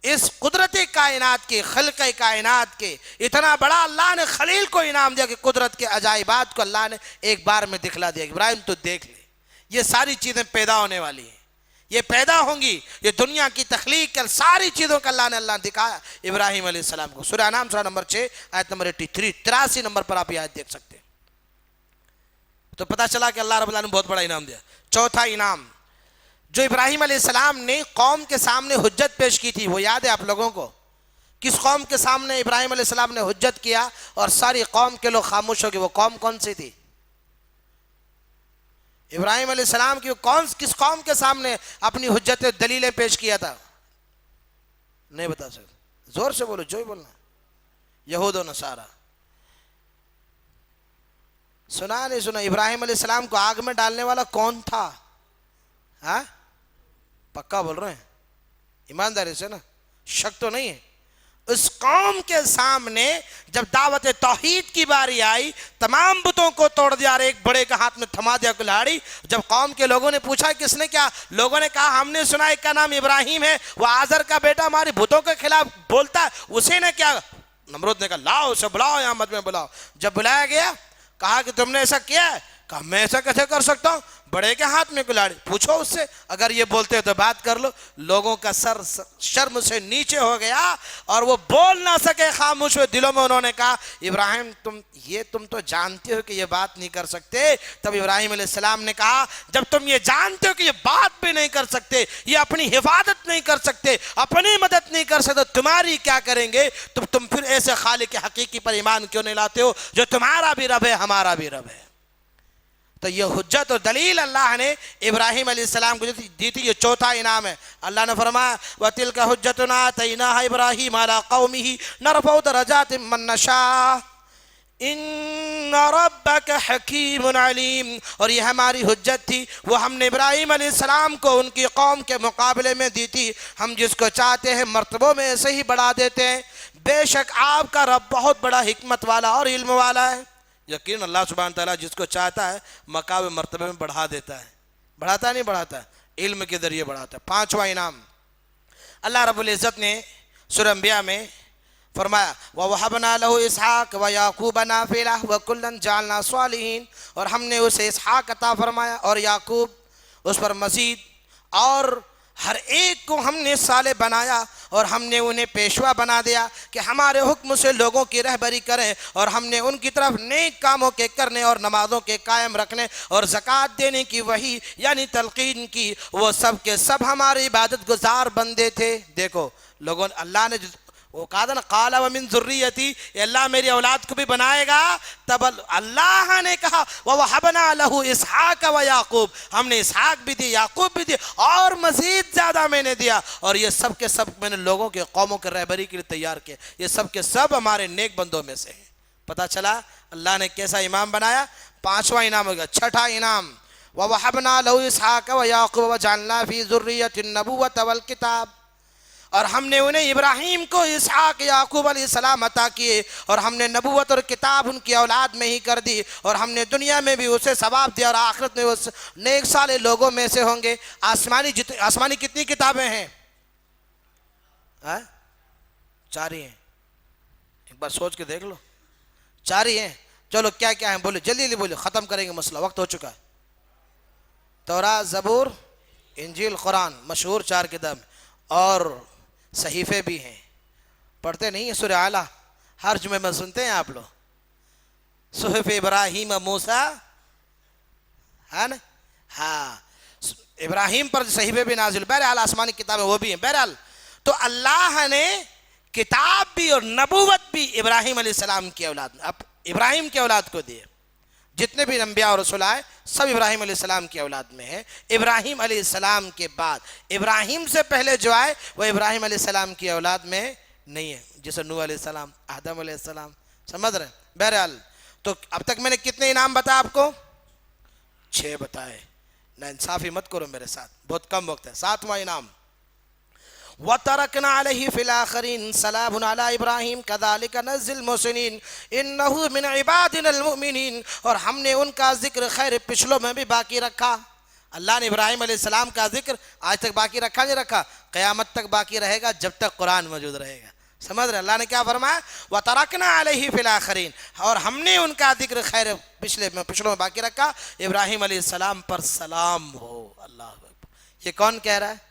اس قدرت کائنات کے، خلق کائنات کے، اتنا بڑا اللہ نے خلیل کو انعام دیا کہ قدرت کے عجائبات کو اللہ نے ایک بار میں دکھلا دیا۔ ابراہیم تو دیکھ لے، یہ ساری چیزیں پیدا ہونے والی ہیں، یہ پیدا ہوں گی، یہ دنیا کی تخلیق کے ساری چیزوں کا اللہ نے دکھایا ابراہیم علیہ السلام کو۔ سورہ انعام سورہ نمبر 6 آیت نمبر 83 نمبر پر آپ یہ آیت دیکھ سکتے ہیں۔ تو پتہ چلا کہ اللہ رب العالمین نے بہت بڑا انعام دیا۔ چوتھا انعام جو ابراہیم علیہ السلام نے قوم کے سامنے حجت پیش کی تھی، وہ یاد ہے آپ لوگوں کو؟ کس قوم کے سامنے ابراہیم علیہ السلام نے حجت کیا اور ساری قوم کے لوگ خاموش ہو گئے؟ وہ قوم کون سی تھی؟ ابراہیم علیہ السلام کی کس قوم کے سامنے اپنی حجت دلیلیں پیش کیا تھا؟ نہیں بتا سکتے، زور سے بولو، جو ہی بولنا۔ یہود و نصارہ۔ سنا نہیں سنا؟ ابراہیم علیہ السلام کو آگ میں ڈالنے والا کون تھا؟ ہاں پکا بول رہے ہیں؟ ایمانداری سے نا، شک تو نہیں ہے؟ اس قوم کے سامنے جب دعوت توحید کی باری آئی تمام بتوں کو توڑ دیا اور ایک بڑے کے ہاتھ میں تھما دیا کلاڑی۔ جب قوم کے لوگوں نے پوچھا کس نے کیا، لوگوں نے کہا ہم نے سنا ایک کا نام ابراہیم ہے، وہ آزر کا بیٹا ہماری بتوں کے خلاف بولتا ہے، اسی نے کیا؟ نمرود نے کہا لاؤ اسے بلاؤ، یہاں مجھ میں بلاؤ۔ جب بلایا گیا کہا کہ تم نے ایسا کیا ہے؟ کہا میں ایسا کیسے کر سکتا ہوں، بڑے کے ہاتھ میں کلاڑی، پوچھو اس سے، اگر یہ بولتے تو بات کر لو۔ لوگوں کا سر شرم سے نیچے ہو گیا اور وہ بول نہ سکے، خاموش ہوئے۔ دلوں میں انہوں نے کہا ابراہیم تم تو جانتے ہو کہ یہ بات نہیں کر سکتے۔ تب ابراہیم علیہ السلام نے کہا جب تم یہ جانتے ہو کہ یہ بات بھی نہیں کر سکتے، یہ اپنی حفاظت نہیں کر سکتے، اپنی مدد نہیں کر سکتے، تمہاری کیا کریں گے؟ تو تم پھر ایسے خالق حقیقی پر ایمان کیوں نہیں لاتے ہو جو تمہارا بھی رب ہے ہمارا بھی رب ہے؟ تو یہ حجت و دلیل اللہ نے ابراہیم علیہ السلام کو دی تھی، یہ چوتھا انعام ہے۔ اللہ نے فرمایا وَتِلْكَ حُجَّتُنَا آتَيْنَاهَا إِبْرَاهِيمَ عَلَىٰ قَوْمِهِ نَرْفَعُ دَرَجَاتٍ مَّن نَّشَاءُ إِنَّ رَبَّكَ حَكِيمٌ عَلِيمٌ۔ اور یہ ہماری حجت تھی، وہ ہم نے ابراہیم علیہ السلام کو ان کی قوم کے مقابلے میں دی تھی۔ ہم جس کو چاہتے ہیں مرتبوں میں ایسے ہی بڑھا دیتے ہیں، بے شک آپ کا رب بہت بڑا حکمت والا اور علم والا ہے۔ یقین اللہ سبحانہ تعالیٰ جس کو چاہتا ہے مقام مرتبے میں بڑھا دیتا ہے، بڑھاتا ہے نہیں بڑھاتا ہے، علم کے ذریعے بڑھاتا ہے۔ پانچواں انعام اللہ رب العزت نے سورہ انبیاء میں فرمایا وَوَهَبْنَا لَهُ إِسْحَاقَ وَيَعْقُوبَ نَافِلَةً وَكُلًّا جَعَلْنَا صَالِحِينَ، اور ہم نے اسے اسحاق عطا فرمایا اور یعقوب اس پر مزید، اور ہر ایک کو ہم نے صالح بنایا اور ہم نے انہیں پیشوا بنا دیا کہ ہمارے حکم سے لوگوں کی رہبری کریں، اور ہم نے ان کی طرف نیک کاموں کے کرنے اور نمازوں کے قائم رکھنے اور زکوٰۃ دینے کی وحی یعنی تلقین کی۔ وہ سب کے سب ہمارے عبادت گزار بندے تھے۔ دیکھو لوگوں اللہ نے وہ کہا تھا نا قال ومن ذریتی، اللہ میری اولاد کو بھی بنائے گا، تب اللہ نے کہا وَوَهَبْنَا لَهُ إِسْحَاقَ وَيَعْقُوبَ، ہم نے اسحاق بھی دی، یعقوب بھی دی، اور مزید زیادہ میں نے دیا، اور یہ سب کے سب میں نے لوگوں کے قوموں کے رہبری کے لیے تیار کیا، یہ سب کے سب ہمارے نیک بندوں میں سے ہیں۔ پتہ چلا اللہ نے کیسا امام بنایا۔ پانچواں انعام ہو گیا۔ چھٹا انعام وَوَهَبْنَا لَهُ إِسْحَاقَ وَيَعْقُوبَ وَجَعَلْنَا فِي ذُرِّيَّتِهِ النَّبُوَّةَ وَالْكِتَابَ، اور ہم نے انہیں ابراہیم کو اسحاق یعقوب علیہ السلام عطا کیے، اور ہم نے نبوت اور کتاب ان کی اولاد میں ہی کر دی، اور ہم نے دنیا میں بھی اسے ثواب دیا اور آخرت میں اس نیک صالح لوگوں میں سے ہوں گے۔ آسمانی کتنی کتابیں ہیں؟ 4 ہی ہیں، ایک بار سوچ کے دیکھ لو، 4 ہی ہیں۔ چلو کیا کیا ہیں بولے، جلدی جلدی بولے، ختم کریں گے مسئلہ، وقت ہو چکا ہے۔ تورات، زبور، انجیل، قرآن، مشہور 4 کتاب، اور صحیفے بھی ہیں. پڑھتے نہیں ہیں سورہ اعلیٰ؟ ہر جمعے میں سنتے ہیں آپ لوگ. صحف ابراہیم موسیٰ ہے نا. ہاں ابراہیم پر صحیفے بھی نازل. بہرحال آسمانی کتابیں وہ بھی ہیں. بہرحال تو اللہ نے کتاب بھی اور نبوت بھی ابراہیم علیہ السلام کی اولاد اب ابراہیم کی اولاد کو دیے. جتنے بھی انبیاء اور رسول آئے سب ابراہیم علیہ السلام کی اولاد میں ہیں. ابراہیم علیہ السلام کے بعد ابراہیم سے پہلے جو آئے وہ ابراہیم علیہ السلام کی اولاد میں نہیں ہے. جیسے نوح علیہ السلام، آدم علیہ السلام. سمجھ رہے ہیں؟ بہرحال تو اب تک میں نے کتنے انعام بتایا آپ کو؟ 6 بتائے. نا انصافی مت کرو میرے ساتھ، بہت کم وقت ہے. 7واں انعام وَتَرَكْنَا عَلَيْهِ فِي الْآخِرِينَ سَلَامٌ عَلَىٰ إِبْرَاهِيمَ كَذَلِكَ نَجْزِي الْمُحْسِنِينَ إِنَّهُ مِنْ عِبَادِنَا الْمُؤْمِنِينَ. اور ہم نے ان کا ذکر خیر پچھلوں میں بھی باقی رکھا. اللہ نے ابراہیم علیہ السلام کا ذکر آج تک باقی رکھا نہیں رکھا؟ قیامت تک باقی رہے گا جب تک قرآن موجود رہے گا. سمجھ رہے؟ اللہ نے کیا فرمایا؟ وَتَرَكْنَا عَلَيْهِ فِي الْآخِرِينَ. اور ہم نے ان کا ذکر خیر پچھلوں میں باقی رکھا. ابراہیم علیہ السلام پر سلام ہو. اللہ اکبر. یہ کون کہہ رہا ہے؟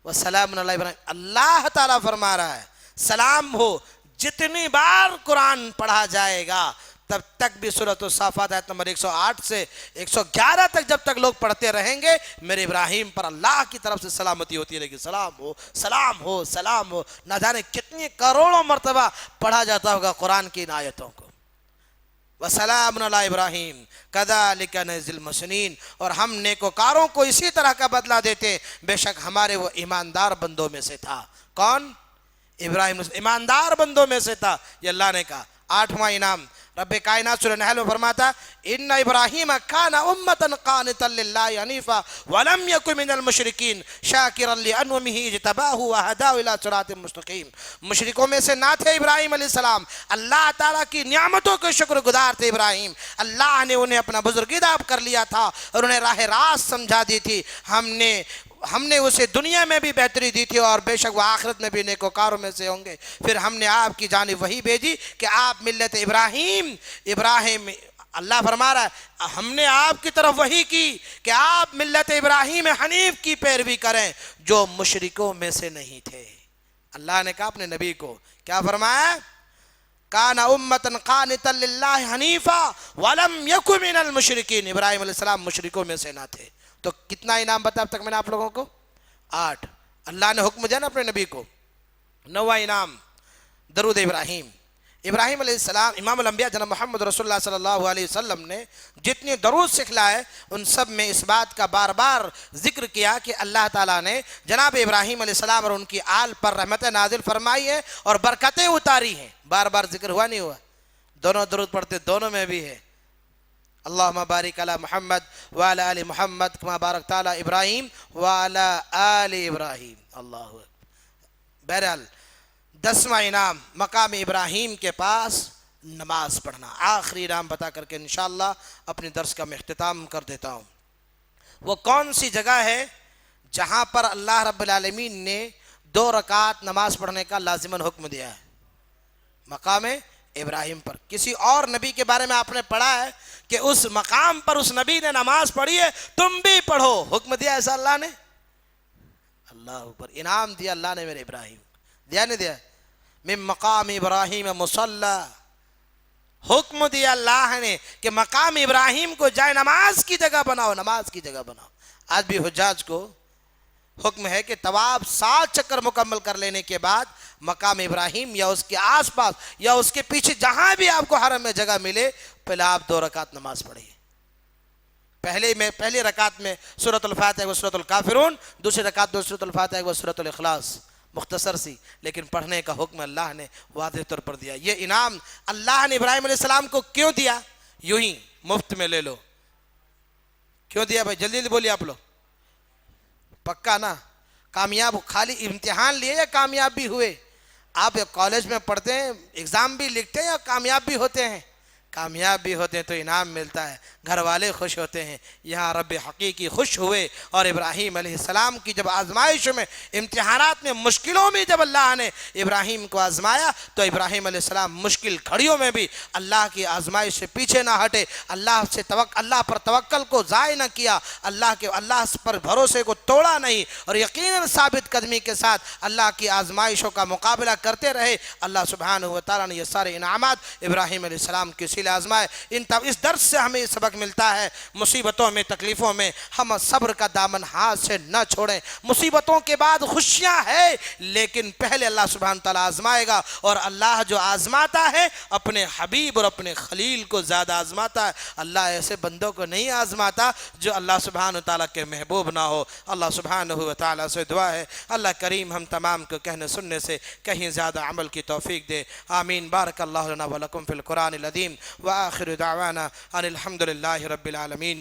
وَسَلَامٌ عَلَىٰ إِبْرَاهِيمَ. اللہ تعالیٰ فرما رہا ہے سلام ہو. جتنی بار قرآن پڑھا جائے گا تب تک بھی سورۃ الصافات آیت نمبر 108 سے 111 تک جب تک لوگ پڑھتے رہیں گے میرے ابراہیم پر اللہ کی طرف سے سلامتی ہوتی رہے گی. سلام ہو، سلام ہو، سلام ہو. نہ جانے کتنی کروڑوں مرتبہ پڑھا جاتا ہوگا قرآن کی ان آیتوں کو. وَسَلَامٌ عَلَىٰ إِبْرَاهِيمَ كَذَلِكَ نَجْزِي الْمُحْسِنِينَ. اور ہم نیکوکاروں کو اسی طرح کا بدلہ دیتے. بے شک ہمارے وہ ایماندار بندوں میں سے تھا. کون؟ ابراہیم ایماندار بندوں میں سے تھا. یہ اللہ نے کہا. 8واں انعام رب کائنات سورہ نحل میں فرماتا ان ابراہیم کان امۃ قانتا للہ حنیفا ولم یک من المشرکین شاکرا لانعمہ اجتباہ وہداہ الی صراط مستقیم. مشرکوں میں سے نہ تھے ابراہیم علیہ السلام. اللہ تعالیٰ کی نعمتوں کے شکر گزار تھے ابراہیم. اللہ نے انہیں اپنا بزرگیدہ کر لیا تھا اور انہیں راہ راست سمجھا دی تھی. ہم نے اسے دنیا میں بھی بہتری دی تھی اور بے شک وہ آخرت میں بھی نیکوکاروں میں سے ہوں گے. پھر ہم نے آپ کی جانب وحی بھیجی کہ آپ ملت ابراہیم اللہ فرما رہا ہے ہم نے آپ کی طرف وحی کی کہ آپ ملت ابراہیم حنیف کی پیروی کریں جو مشرکوں میں سے نہیں تھے. اللہ نے کہا اپنے نبی کو کیا فرمایا؟ کان امۃ قانتا للہ حنیفا ولم یک من المشرکین. ابراہیم علیہ السلام مشرکوں میں سے نہ تھے. تو کتنا انعام بتا اب تک میں نے آپ لوگوں کو؟ 8. اللہ نے حکم دیا نا اپنے نبی کو. 9واں انعام درود ابراہیم. ابراہیم علیہ السلام امام الانبیاء جناب محمد رسول اللہ صلی اللہ علیہ وسلم نے جتنی درود سکھلائے ان سب میں اس بات کا بار بار ذکر کیا کہ اللہ تعالیٰ نے جناب ابراہیم علیہ السلام اور ان کی آل پر رحمت نازل فرمائی ہے اور برکتیں اتاری ہیں. بار بار ذکر ہوا نہیں ہوا؟ دونوں درود پڑھتے دونوں میں بھی ہے. اللہم بارک علی محمد وعلی آل محمد کما بارکت علی ابراہیم وعلی آل ابراہیم. اللہ. بہرحال 10واں انعام مقام ابراہیم کے پاس نماز پڑھنا. آخری انعام بتا کر کے انشاءاللہ اپنی درس کا میں اختتام کر دیتا ہوں. وہ کون سی جگہ ہے جہاں پر اللہ رب العالمین نے 2 رکعت نماز پڑھنے کا لازماً حکم دیا ہے؟ مقام ابراہیم پر. کسی اور نبی کے بارے میں آپ نے پڑھا ہے کہ اس مقام پر اس نبی نے نماز پڑھی ہے تم بھی پڑھو؟ حکم دیا ایسا اللہ نے؟ اللہ اوپر. انعام دیا اللہ نے میرے ابراہیم. دیا نہیں دیا؟ من مقام ابراہیم مصلی. حکم دیا اللہ نے کہ مقام ابراہیم کو جائے نماز کی جگہ بناؤ، نماز کی جگہ بناؤ. آج بھی حجاج کو حکم ہے کہ طواف 7 چکر مکمل کر لینے کے بعد مقام ابراہیم یا اس کے آس پاس یا اس کے پیچھے جہاں بھی آپ کو حرم میں جگہ ملے پہلے آپ 2 رکعت نماز پڑھیے. پہلی رکعت میں سورۃ الفاتحہ و سورۃ الکافرون، دوسری رکعت میں سورۃ الفاتحہ و سورۃ الاخلاص. مختصر سی لیکن پڑھنے کا حکم اللہ نے واضح طور پر دیا. یہ انعام اللہ نے ابراہیم علیہ السلام کو کیوں دیا؟ یوں ہی مفت میں لے لو. کیوں دیا بھائی؟ جلدی جلدی بولیے آپ لوگ. پکا نا؟ کامیاب خالی امتحان لیے یا کامیاب بھی ہوئے؟ آپ کالج میں پڑھتے ہیں، ایگزام بھی لکھتے ہیں یا کامیاب بھی ہوتے ہیں؟ کامیاب بھی ہوتے ہیں تو انعام ملتا ہے، گھر والے خوش ہوتے ہیں۔ یہاں رب حقیقی خوش ہوئے، اور ابراہیم علیہ السلام کی جب آزمائشوں میں، امتحانات میں، مشکلوں میں جب اللہ نے ابراہیم کو آزمایا تو ابراہیم علیہ السلام مشکل گھڑیوں میں بھی اللہ کی آزمائش سے پیچھے نہ ہٹے، اللہ پر توکل کو ضائع نہ کیا، اللہ پر بھروسے کو توڑا نہیں، اور یقیناً ثابت قدمی کے ساتھ اللہ کی آزمائشوں کا مقابلہ کرتے رہے۔ اللہ سبحانہ و تعالیٰ نے یہ سارے انعامات ابراہیم علیہ السلام کے سلے آزمائے۔ اس درس سے ہمیں یہ سبق ملتا ہے، مصیبتوں میں، تکلیفوں میں ہم صبر کا دامن ہاتھ سے نہ چھوڑیں۔ مصیبتوں کے بعد خوشیاں ہیں، لیکن پہلے اللہ سبحانہ تعالیٰ آزمائے گا، اور اللہ جو آزماتا ہے اپنے حبیب اور اپنے خلیل کو زیادہ آزماتا ہے۔ اللہ ایسے بندوں کو نہیں آزماتا جو اللہ سبحانہ تعالیٰ کے محبوب نہ ہو۔ اللہ سبحانہ و تعالیٰ سے دعا ہے اللہ کریم ہم تمام کو کہنے سننے سے کہیں زیادہ عمل کی توفیق دے، آمین۔ بارک اللہ لنا ولکم فی القرآن العظیم، وآخر دعوانا ان الحمد للہ رب العالمین۔